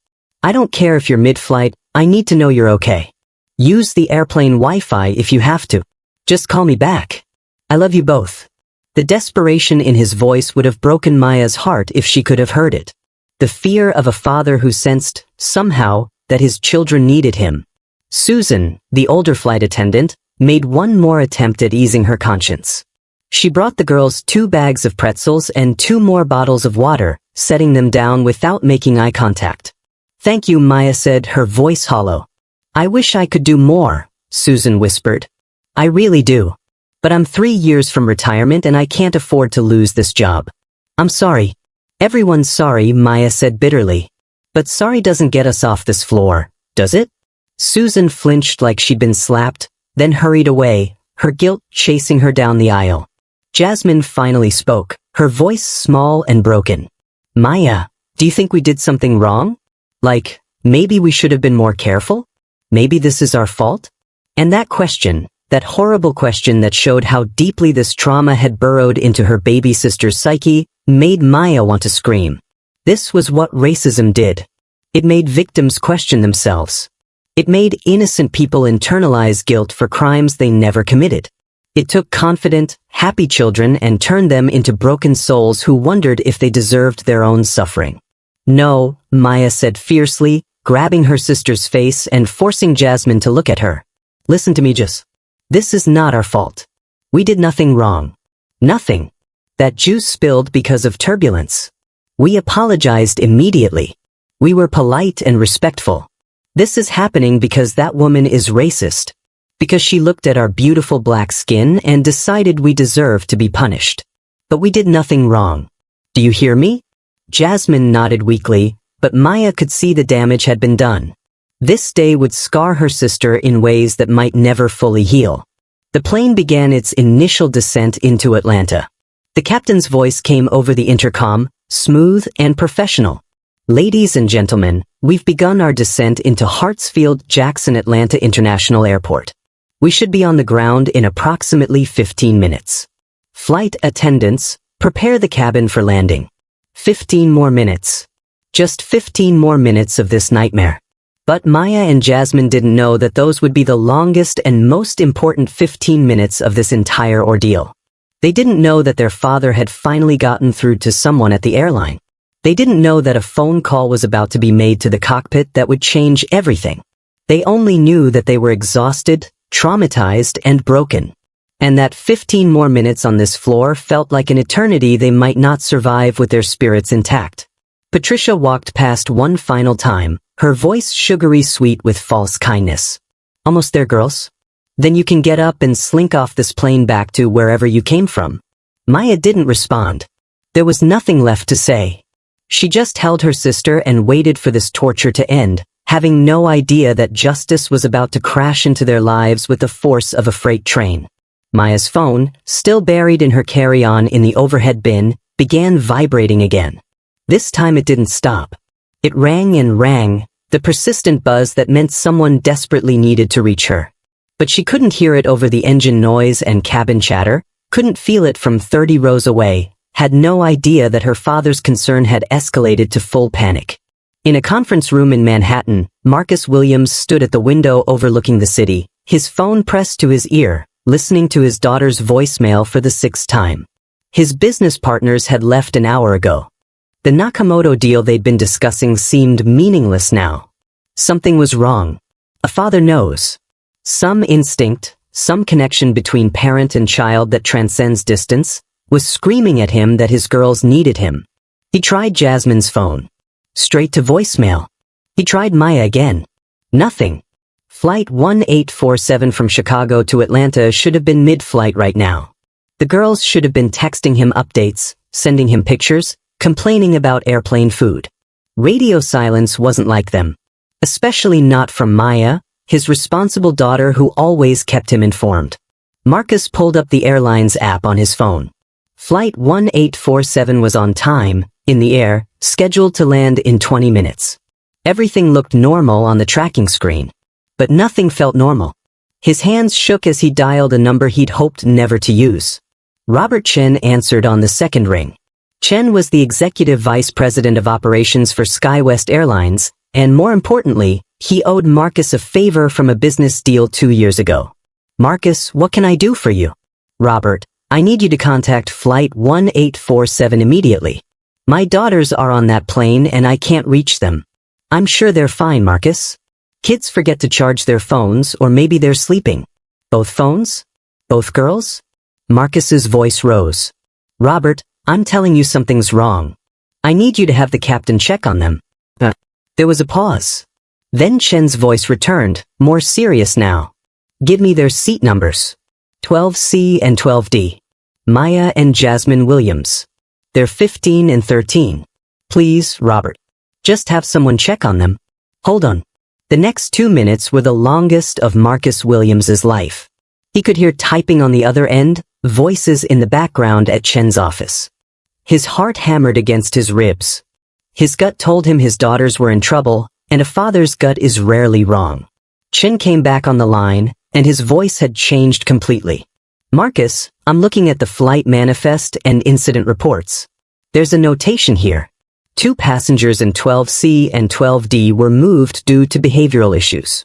I don't care if you're mid-flight, I need to know you're okay. Use the airplane Wi-Fi if you have to. Just call me back. I love you both. The desperation in his voice would have broken Maya's heart if she could have heard it. The fear of a father who sensed, somehow, that his children needed him. Susan, the older flight attendant, made one more attempt at easing her conscience. She brought the girls 2 bags of pretzels and 2 more bottles of water, setting them down without making eye contact. Thank you, Maya said, her voice hollow. I wish I could do more, Susan whispered. I really do. But I'm 3 years from retirement and I can't afford to lose this job. I'm sorry. Everyone's sorry, Maya said bitterly. But sorry doesn't get us off this floor, does it? Susan flinched like she'd been slapped, then hurried away, her guilt chasing her down the aisle. Jasmine finally spoke, her voice small and broken. Maya, do you think we did something wrong? Like, maybe we should have been more careful? Maybe this is our fault? And that question, that horrible question that showed how deeply this trauma had burrowed into her baby sister's psyche, made Maya want to scream. This was what racism did. It made victims question themselves. It made innocent people internalize guilt for crimes they never committed. It took confident, happy children and turned them into broken souls who wondered if they deserved their own suffering. No, Maya said fiercely, grabbing her sister's face and forcing Jasmine to look at her. Listen to me, Jess. This is not our fault. We did nothing wrong. Nothing. That juice spilled because of turbulence. We apologized immediately. We were polite and respectful. This is happening because that woman is racist. Because she looked at our beautiful black skin and decided we deserve to be punished. But we did nothing wrong. Do you hear me? Jasmine nodded weakly, but Maya could see the damage had been done. This day would scar her sister in ways that might never fully heal. The plane began its initial descent into Atlanta. The captain's voice came over the intercom, smooth and professional. Ladies and gentlemen, we've begun our descent into Hartsfield-Jackson Atlanta International Airport. We should be on the ground in approximately 15 minutes. Flight attendants, prepare the cabin for landing. 15 more minutes. Just 15 more minutes of this nightmare. But Maya and Jasmine didn't know that those would be the longest and most important 15 minutes of this entire ordeal. They didn't know that their father had finally gotten through to someone at the airline. They didn't know that a phone call was about to be made to the cockpit that would change everything. They only knew that they were exhausted, traumatized, and broken. And that 15 more minutes on this floor felt like an eternity they might not survive with their spirits intact. Patricia walked past one final time, her voice sugary sweet with false kindness. Almost there, girls? Then you can get up and slink off this plane back to wherever you came from. Maya didn't respond. There was nothing left to say. She just held her sister and waited for this torture to end, having no idea that justice was about to crash into their lives with the force of a freight train. Maya's phone, still buried in her carry-on in the overhead bin, began vibrating again. This time it didn't stop. It rang and rang, the persistent buzz that meant someone desperately needed to reach her. But she couldn't hear it over the engine noise and cabin chatter, couldn't feel it from 30 rows away, had no idea that her father's concern had escalated to full panic. In a conference room in Manhattan, Marcus Williams stood at the window overlooking the city, his phone pressed to his ear, listening to his daughter's voicemail for the 6th time. His business partners had left an hour ago. The Nakamoto deal they'd been discussing seemed meaningless now. Something was wrong. A father knows. Some instinct, some connection between parent and child that transcends distance, was screaming at him that his girls needed him. He tried Jasmine's phone. Straight to voicemail. He tried Maya again. Nothing. Flight 1847 from Chicago to Atlanta should have been mid-flight right now. The girls should have been texting him updates, sending him pictures, complaining about airplane food. Radio silence wasn't like them. Especially not from Maya, his responsible daughter who always kept him informed. Marcus pulled up the airline's app on his phone. Flight 1847 was on time, in the air, scheduled to land in 20 minutes. Everything looked normal on the tracking screen. But nothing felt normal. His hands shook as he dialed a number he'd hoped never to use. Robert Chen answered on the second ring. Chen was the executive vice president of operations for SkyWest Airlines, and more importantly, he owed Marcus a favor from a business deal 2 years ago. Marcus, what can I do for you? Robert, I need you to contact Flight 1847 immediately. My daughters are on that plane and I can't reach them. I'm sure they're fine, Marcus. Kids forget to charge their phones or maybe they're sleeping. Both phones? Both girls? Marcus's voice rose. Robert, I'm telling you something's wrong. I need you to have the captain check on them. There was a pause. Then Chen's voice returned, more serious now. Give me their seat numbers. 12C and 12D. Maya and Jasmine Williams. They're 15 and 13. Please, Robert. Just have someone check on them. Hold on. The next 2 minutes were the longest of Marcus Williams's life. He could hear typing on the other end, voices in the background at Chen's office. His heart hammered against his ribs. His gut told him his daughters were in trouble, and a father's gut is rarely wrong. Chen came back on the line, and his voice had changed completely. Marcus, I'm looking at the flight manifest and incident reports. There's a notation here. 2 passengers in 12C and 12D were moved due to behavioral issues.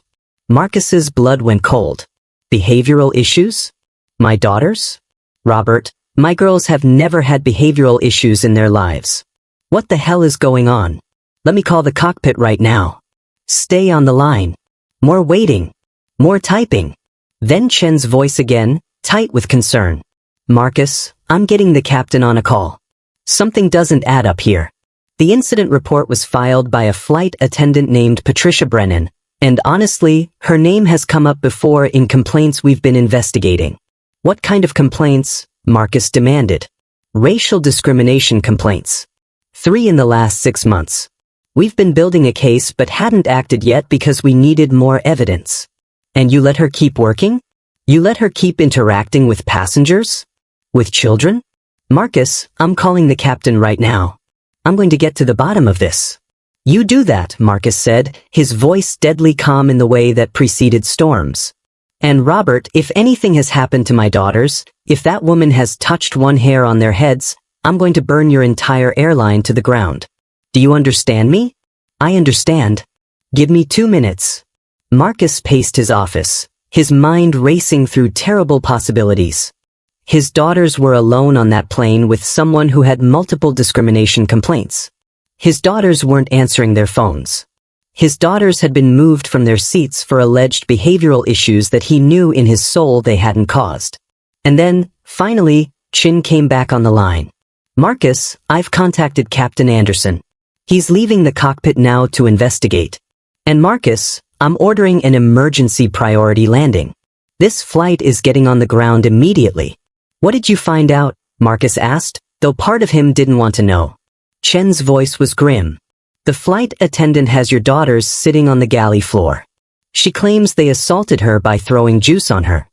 Marcus's blood went cold. Behavioral issues? My daughters? Robert, my girls have never had behavioral issues in their lives. What the hell is going on? Let me call the cockpit right now. Stay on the line. More waiting. More typing. Then Chen's voice again, tight with concern. Marcus, I'm getting the captain on a call. Something doesn't add up here. The incident report was filed by a flight attendant named Patricia Brennan, and honestly, her name has come up before in complaints we've been investigating. What kind of complaints? Marcus demanded. Racial discrimination complaints. 3 in the last 6 months. We've been building a case but hadn't acted yet because we needed more evidence. And you let her keep working? You let her keep interacting with passengers? With children? Marcus, I'm calling the captain right now. I'm going to get to the bottom of this. You do that, Marcus said, his voice deadly calm in the way that preceded storms. And Robert, if anything has happened to my daughters, if that woman has touched one hair on their heads, I'm going to burn your entire airline to the ground. Do you understand me? I understand. Give me 2 minutes. Marcus paced his office, his mind racing through terrible possibilities. His daughters were alone on that plane with someone who had multiple discrimination complaints. His daughters weren't answering their phones. His daughters had been moved from their seats for alleged behavioral issues that he knew in his soul they hadn't caused. And then, finally, Chin came back on the line. Marcus, I've contacted Captain Anderson. He's leaving the cockpit now to investigate. And Marcus, I'm ordering an emergency priority landing. This flight is getting on the ground immediately. What did you find out? Marcus asked, though part of him didn't want to know. Chen's voice was grim. The flight attendant has your daughters sitting on the galley floor. She claims they assaulted her by throwing juice on her.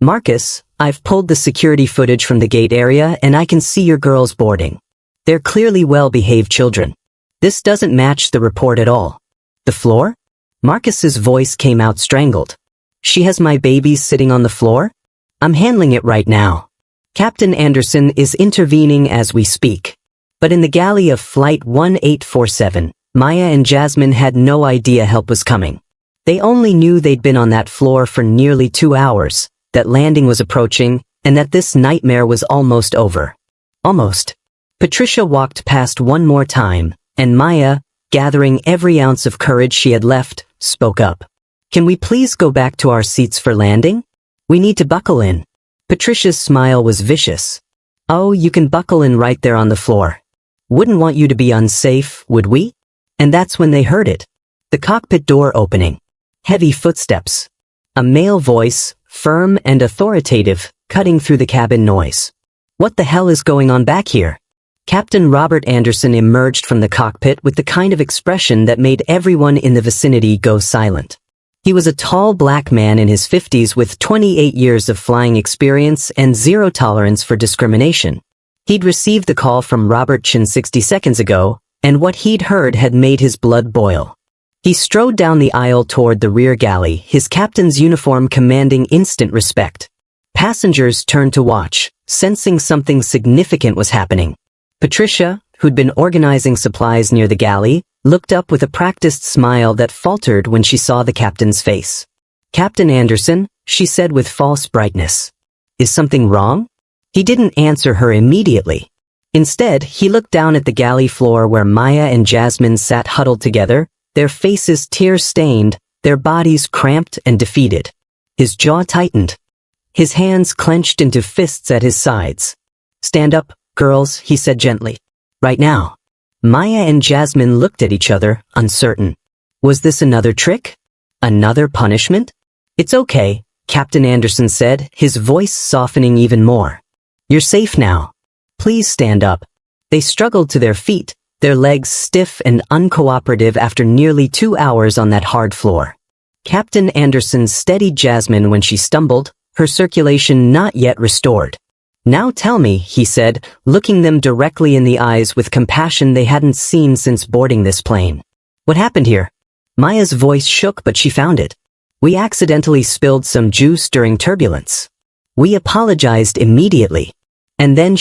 Marcus, I've pulled the security footage from the gate area and I can see your girls boarding. They're clearly well-behaved children. This doesn't match the report at all. The floor? Marcus's voice came out strangled. She has my babies sitting on the floor? I'm handling it right now. Captain Anderson is intervening as we speak. But in the galley of Flight 1847, Maya and Jasmine had no idea help was coming. They only knew they'd been on that floor for nearly 2 hours, that landing was approaching, and that this nightmare was almost over. Almost. Patricia walked past one more time, and Maya, gathering every ounce of courage she had left, spoke up. Can we please go back to our seats for landing? We need to buckle in. Patricia's smile was vicious. Oh, you can buckle in right there on the floor. Wouldn't want you to be unsafe, would we? And that's when they heard it. The cockpit door opening. Heavy footsteps. A male voice, firm and authoritative, cutting through the cabin noise. What the hell is going on back here? Captain Robert Anderson emerged from the cockpit with the kind of expression that made everyone in the vicinity go silent. He was a tall black man in his 50s with 28 years of flying experience and zero tolerance for discrimination. He'd received the call from Robert Chin 60 seconds ago, and what he'd heard had made his blood boil. He strode down the aisle toward the rear galley, his captain's uniform commanding instant respect. Passengers turned to watch, sensing something significant was happening. Patricia, who'd been organizing supplies near the galley, looked up with a practiced smile that faltered when she saw the captain's face. Captain Anderson, she said with false brightness. Is something wrong? He didn't answer her immediately. Instead, he looked down at the galley floor where Maya and Jasmine sat huddled together, their faces tear-stained, their bodies cramped and defeated. His jaw tightened. His hands clenched into fists at his sides. Stand up, girls, he said gently. Right now. Maya and Jasmine looked at each other, uncertain. Was this another trick? Another punishment? It's okay, Captain Anderson said, his voice softening even more. You're safe now. Please stand up. They struggled to their feet, their legs stiff and uncooperative after nearly 2 hours on that hard floor. Captain Anderson steadied Jasmine when she stumbled, her circulation not yet restored. Now tell me, he said, looking them directly in the eyes with compassion they hadn't seen since boarding this plane. What happened here? Maya's voice shook, but she found it. We accidentally spilled some juice during turbulence. We apologized immediately. And then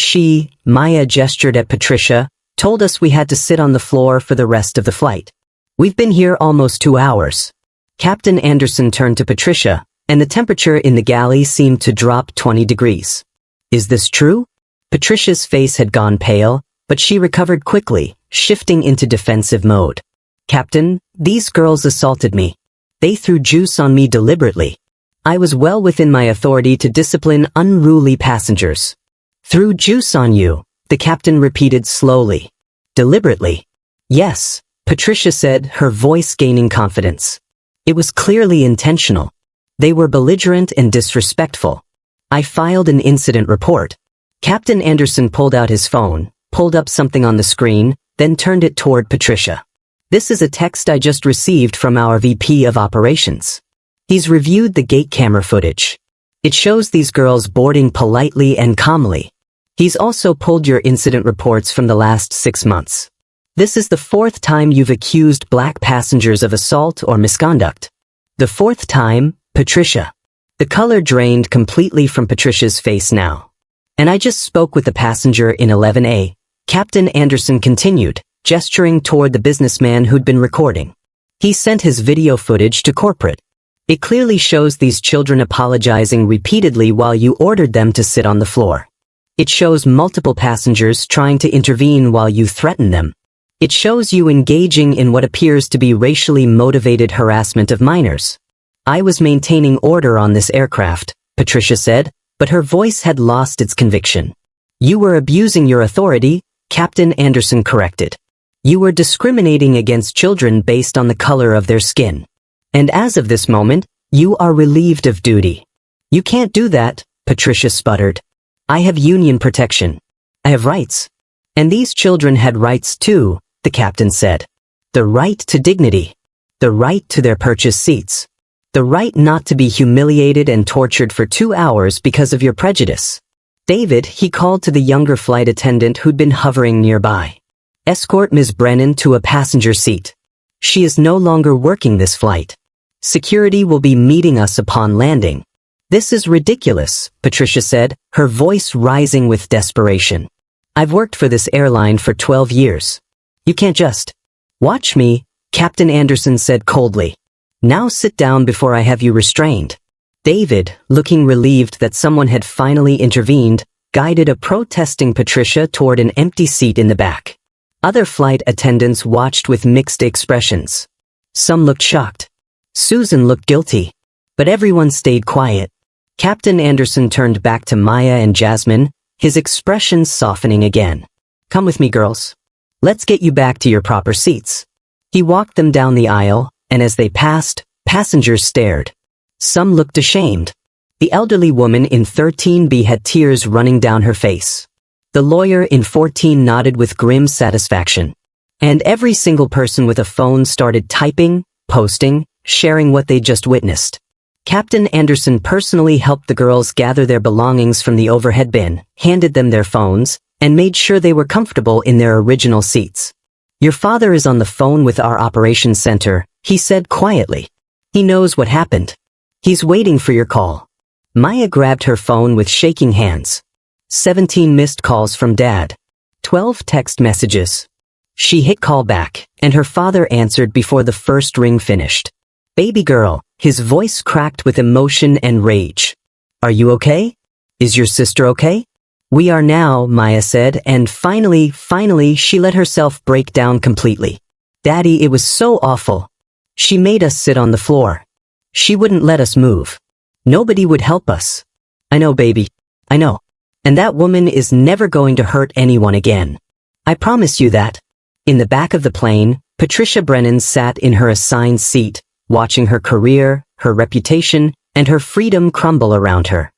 Maya gestured at Patricia, told us we had to sit on the floor for the rest of the flight. We've been here almost 2 hours. Captain Anderson turned to Patricia, and the temperature in the galley seemed to drop 20 degrees. Is this true? Patricia's face had gone pale, but she recovered quickly, shifting into defensive mode. Captain, these girls assaulted me. They threw juice on me deliberately. I was well within my authority to discipline unruly passengers. Threw juice on you, the captain repeated slowly. Deliberately. Yes, Patricia said, her voice gaining confidence. It was clearly intentional. They were belligerent and disrespectful. I filed an incident report. Captain Anderson pulled out his phone, pulled up something on the screen, then turned it toward Patricia. This is a text I just received from our VP of Operations. He's reviewed the gate camera footage. It shows these girls boarding politely and calmly. He's also pulled your incident reports from the last 6 months. This is the 4th time you've accused black passengers of assault or misconduct. The 4th time, Patricia. The color drained completely from Patricia's face now. And I just spoke with the passenger in 11A, Captain Anderson continued, gesturing toward the businessman who'd been recording. He sent his video footage to corporate. It clearly shows these children apologizing repeatedly while you ordered them to sit on the floor. It shows multiple passengers trying to intervene while you threaten them. It shows you engaging in what appears to be racially motivated harassment of minors. I was maintaining order on this aircraft, Patricia said, but her voice had lost its conviction. You were abusing your authority, Captain Anderson corrected. You were discriminating against children based on the color of their skin. And as of this moment, you are relieved of duty. You can't do that, Patricia sputtered. I have union protection. I have rights. And these children had rights too, the captain said. The right to dignity. The right to their purchased seats. The right not to be humiliated and tortured for 2 hours because of your prejudice. David, he called to the younger flight attendant who'd been hovering nearby. Escort Ms. Brennan to a passenger seat. She is no longer working this flight. Security will be meeting us upon landing. This is ridiculous, Patricia said, her voice rising with desperation. I've worked for this airline for 12 years. You can't just watch me, Captain Anderson said coldly. Now sit down before I have you restrained. David, looking relieved that someone had finally intervened, guided a protesting Patricia toward an empty seat in the back. Other flight attendants watched with mixed expressions. Some looked shocked. Susan looked guilty. But everyone stayed quiet. Captain Anderson turned back to Maya and Jasmine, his expression softening again. Come with me, girls. Let's get you back to your proper seats. He walked them down the aisle, and as they passed, passengers stared. Some looked ashamed. The elderly woman in 13B had tears running down her face. The lawyer in 14 nodded with grim satisfaction. And every single person with a phone started typing, posting, sharing what they'd just witnessed. Captain Anderson personally helped the girls gather their belongings from the overhead bin, handed them their phones, and made sure they were comfortable in their original seats. Your father is on the phone with our operations center, he said quietly. He knows what happened. He's waiting for your call. Maya grabbed her phone with shaking hands. 17 missed calls from Dad. 12 text messages. She hit call back, and her father answered before the first ring finished. Baby girl, his voice cracked with emotion and rage. Are you okay? Is your sister okay? We are now, Maya said, and finally, she let herself break down completely. Daddy, it was so awful. She made us sit on the floor. She wouldn't let us move. Nobody would help us. I know, baby. I know. And that woman is never going to hurt anyone again. I promise you that. In the back of the plane, Patricia Brennan sat in her assigned seat, watching her career, her reputation, and her freedom crumble around her.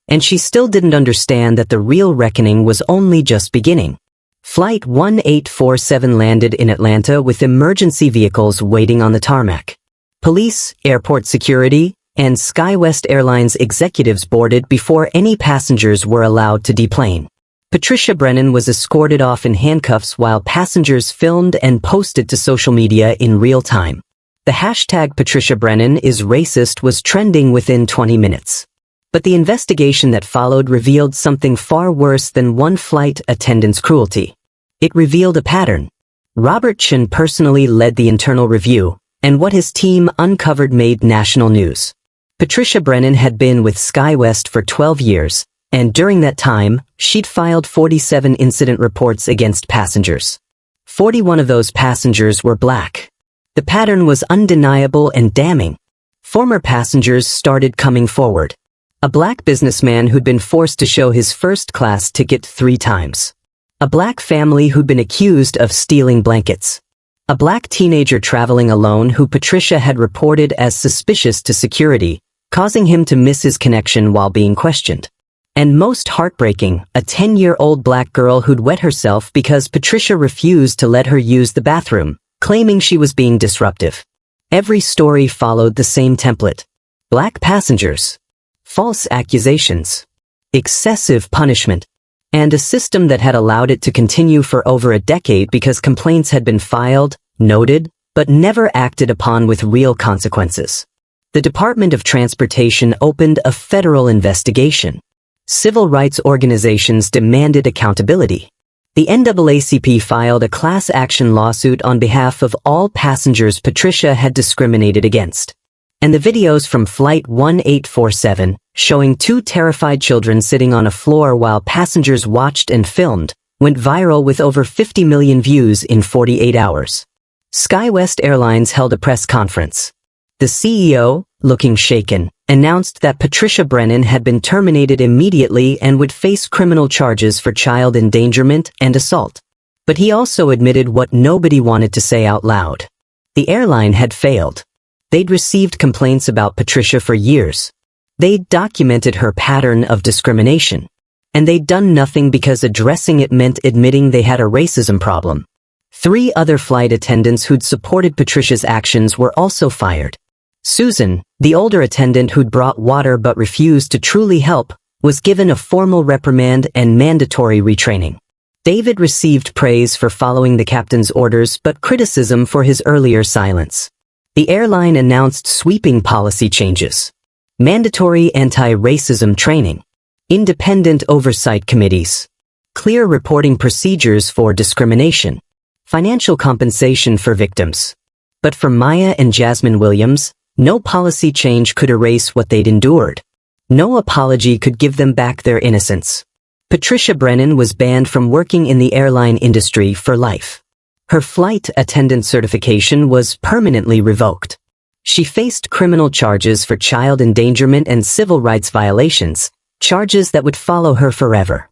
And she still didn't understand that the real reckoning was only just beginning. Flight 1847 landed in Atlanta with emergency vehicles waiting on the tarmac. Police, airport security, and SkyWest Airlines executives boarded before any passengers were allowed to deplane. Patricia Brennan was escorted off in handcuffs while passengers filmed and posted to social media in real time. The hashtag Patricia Brennan is racist was trending within 20 minutes. But the investigation that followed revealed something far worse than one flight attendant's cruelty. It revealed a pattern. Robert Chen personally led the internal review, and what his team uncovered made national news. Patricia Brennan had been with SkyWest for 12 years, and during that time, she'd filed 47 incident reports against passengers. 41 of those passengers were black. The pattern was undeniable and damning. Former passengers started coming forward. A black businessman who'd been forced to show his first-class ticket 3 times. A black family who'd been accused of stealing blankets. A black teenager traveling alone who Patricia had reported as suspicious to security, causing him to miss his connection while being questioned. And most heartbreaking, a 10-year-old black girl who'd wet herself because Patricia refused to let her use the bathroom, claiming she was being disruptive. Every story followed the same template. Black passengers. False accusations. Excessive punishment. And a system that had allowed it to continue for over a decade because complaints had been filed, noted, but never acted upon with real consequences. The Department of Transportation opened a federal investigation. Civil rights organizations demanded accountability. The NAACP filed a class action lawsuit on behalf of all passengers Patricia had discriminated against. And the videos from Flight 1847, showing two terrified children sitting on a floor while passengers watched and filmed, went viral with over 50 million views in 48 hours. SkyWest Airlines held a press conference. The CEO, looking shaken, announced that Patricia Brennan had been terminated immediately and would face criminal charges for child endangerment and assault. But he also admitted what nobody wanted to say out loud. The airline had failed. They'd received complaints about Patricia for years. They'd documented her pattern of discrimination. And they'd done nothing because addressing it meant admitting they had a racism problem. 3 other flight attendants who'd supported Patricia's actions were also fired. Susan, the older attendant who'd brought water but refused to truly help, was given a formal reprimand and mandatory retraining. David received praise for following the captain's orders but criticism for his earlier silence. The airline announced sweeping policy changes. Mandatory anti-racism training. Independent oversight committees. Clear reporting procedures for discrimination. Financial compensation for victims. But for Maya and Jasmine Williams, no policy change could erase what they'd endured. No apology could give them back their innocence. Patricia Brennan was banned from working in the airline industry for life. Her flight attendant certification was permanently revoked. She faced criminal charges for child endangerment and civil rights violations, charges that would follow her forever.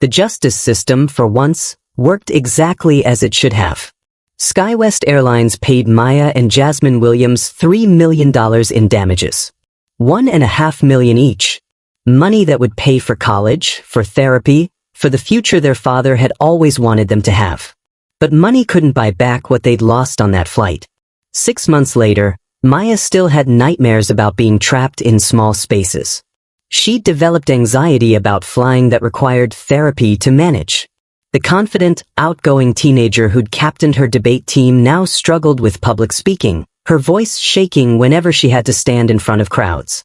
The justice system, for once, worked exactly as it should have. SkyWest Airlines paid Maya and Jasmine Williams $3 million in damages. $1.5 million each. Money that would pay for college, for therapy, for the future their father had always wanted them to have. But money couldn't buy back what they'd lost on that flight. 6 months later, Maya still had nightmares about being trapped in small spaces. She'd developed anxiety about flying that required therapy to manage. The confident, outgoing teenager who'd captained her debate team now struggled with public speaking, her voice shaking whenever she had to stand in front of crowds.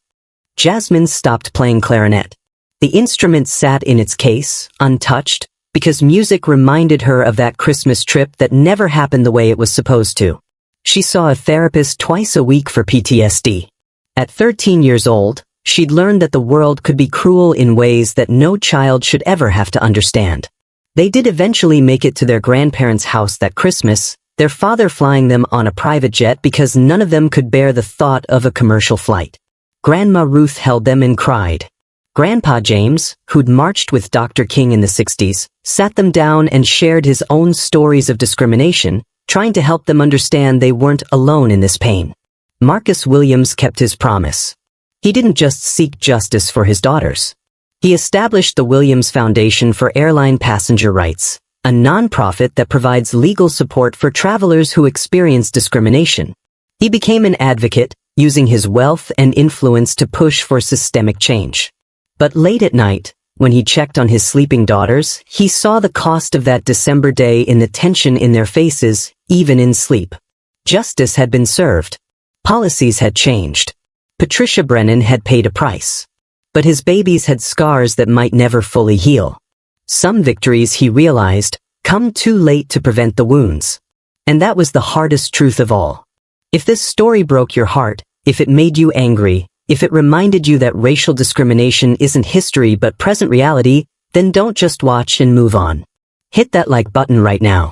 Jasmine stopped playing clarinet. The instrument sat in its case, untouched, because music reminded her of that Christmas trip that never happened the way it was supposed to. She saw a therapist twice a week for PTSD. At 13 years old, she'd learned that the world could be cruel in ways that no child should ever have to understand. They did eventually make it to their grandparents' house that Christmas, their father flying them on a private jet because none of them could bear the thought of a commercial flight. Grandma Ruth held them and cried. Grandpa James, who'd marched with Dr. King in the 60s, sat them down and shared his own stories of discrimination, trying to help them understand they weren't alone in this pain. Marcus Williams kept his promise. He didn't just seek justice for his daughters. He established the Williams Foundation for Airline Passenger Rights, a nonprofit that provides legal support for travelers who experience discrimination. He became an advocate, using his wealth and influence to push for systemic change. But late at night, when he checked on his sleeping daughters, he saw the cost of that December day in the tension in their faces, even in sleep. Justice had been served. Policies had changed. Patricia Brennan had paid a price. But his babies had scars that might never fully heal. Some victories, he realized, come too late to prevent the wounds. And that was the hardest truth of all. If this story broke your heart, if it made you angry, if it reminded you that racial discrimination isn't history but present reality, then don't just watch and move on. Hit that like button right now.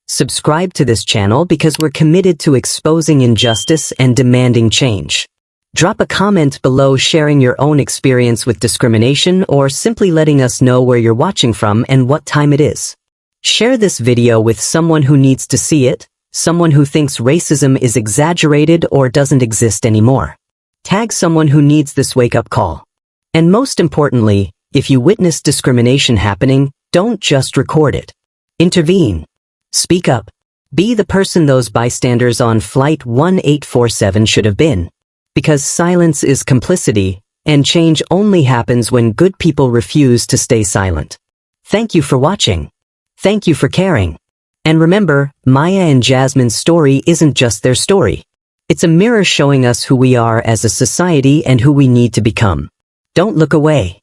Subscribe to this channel because we're committed to exposing injustice and demanding change. Drop a comment below sharing your own experience with discrimination or simply letting us know where you're watching from and what time it is. Share this video with someone who needs to see it, someone who thinks racism is exaggerated or doesn't exist anymore. Tag someone who needs this wake-up call. And most importantly, if you witness discrimination happening, don't just record it. Intervene. Speak up. Be the person those bystanders on Flight 1847 should have been. Because silence is complicity, and change only happens when good people refuse to stay silent. Thank you for watching. Thank you for caring. And remember, Maya and Jasmine's story isn't just their story. It's a mirror showing us who we are as a society and who we need to become. Don't look away.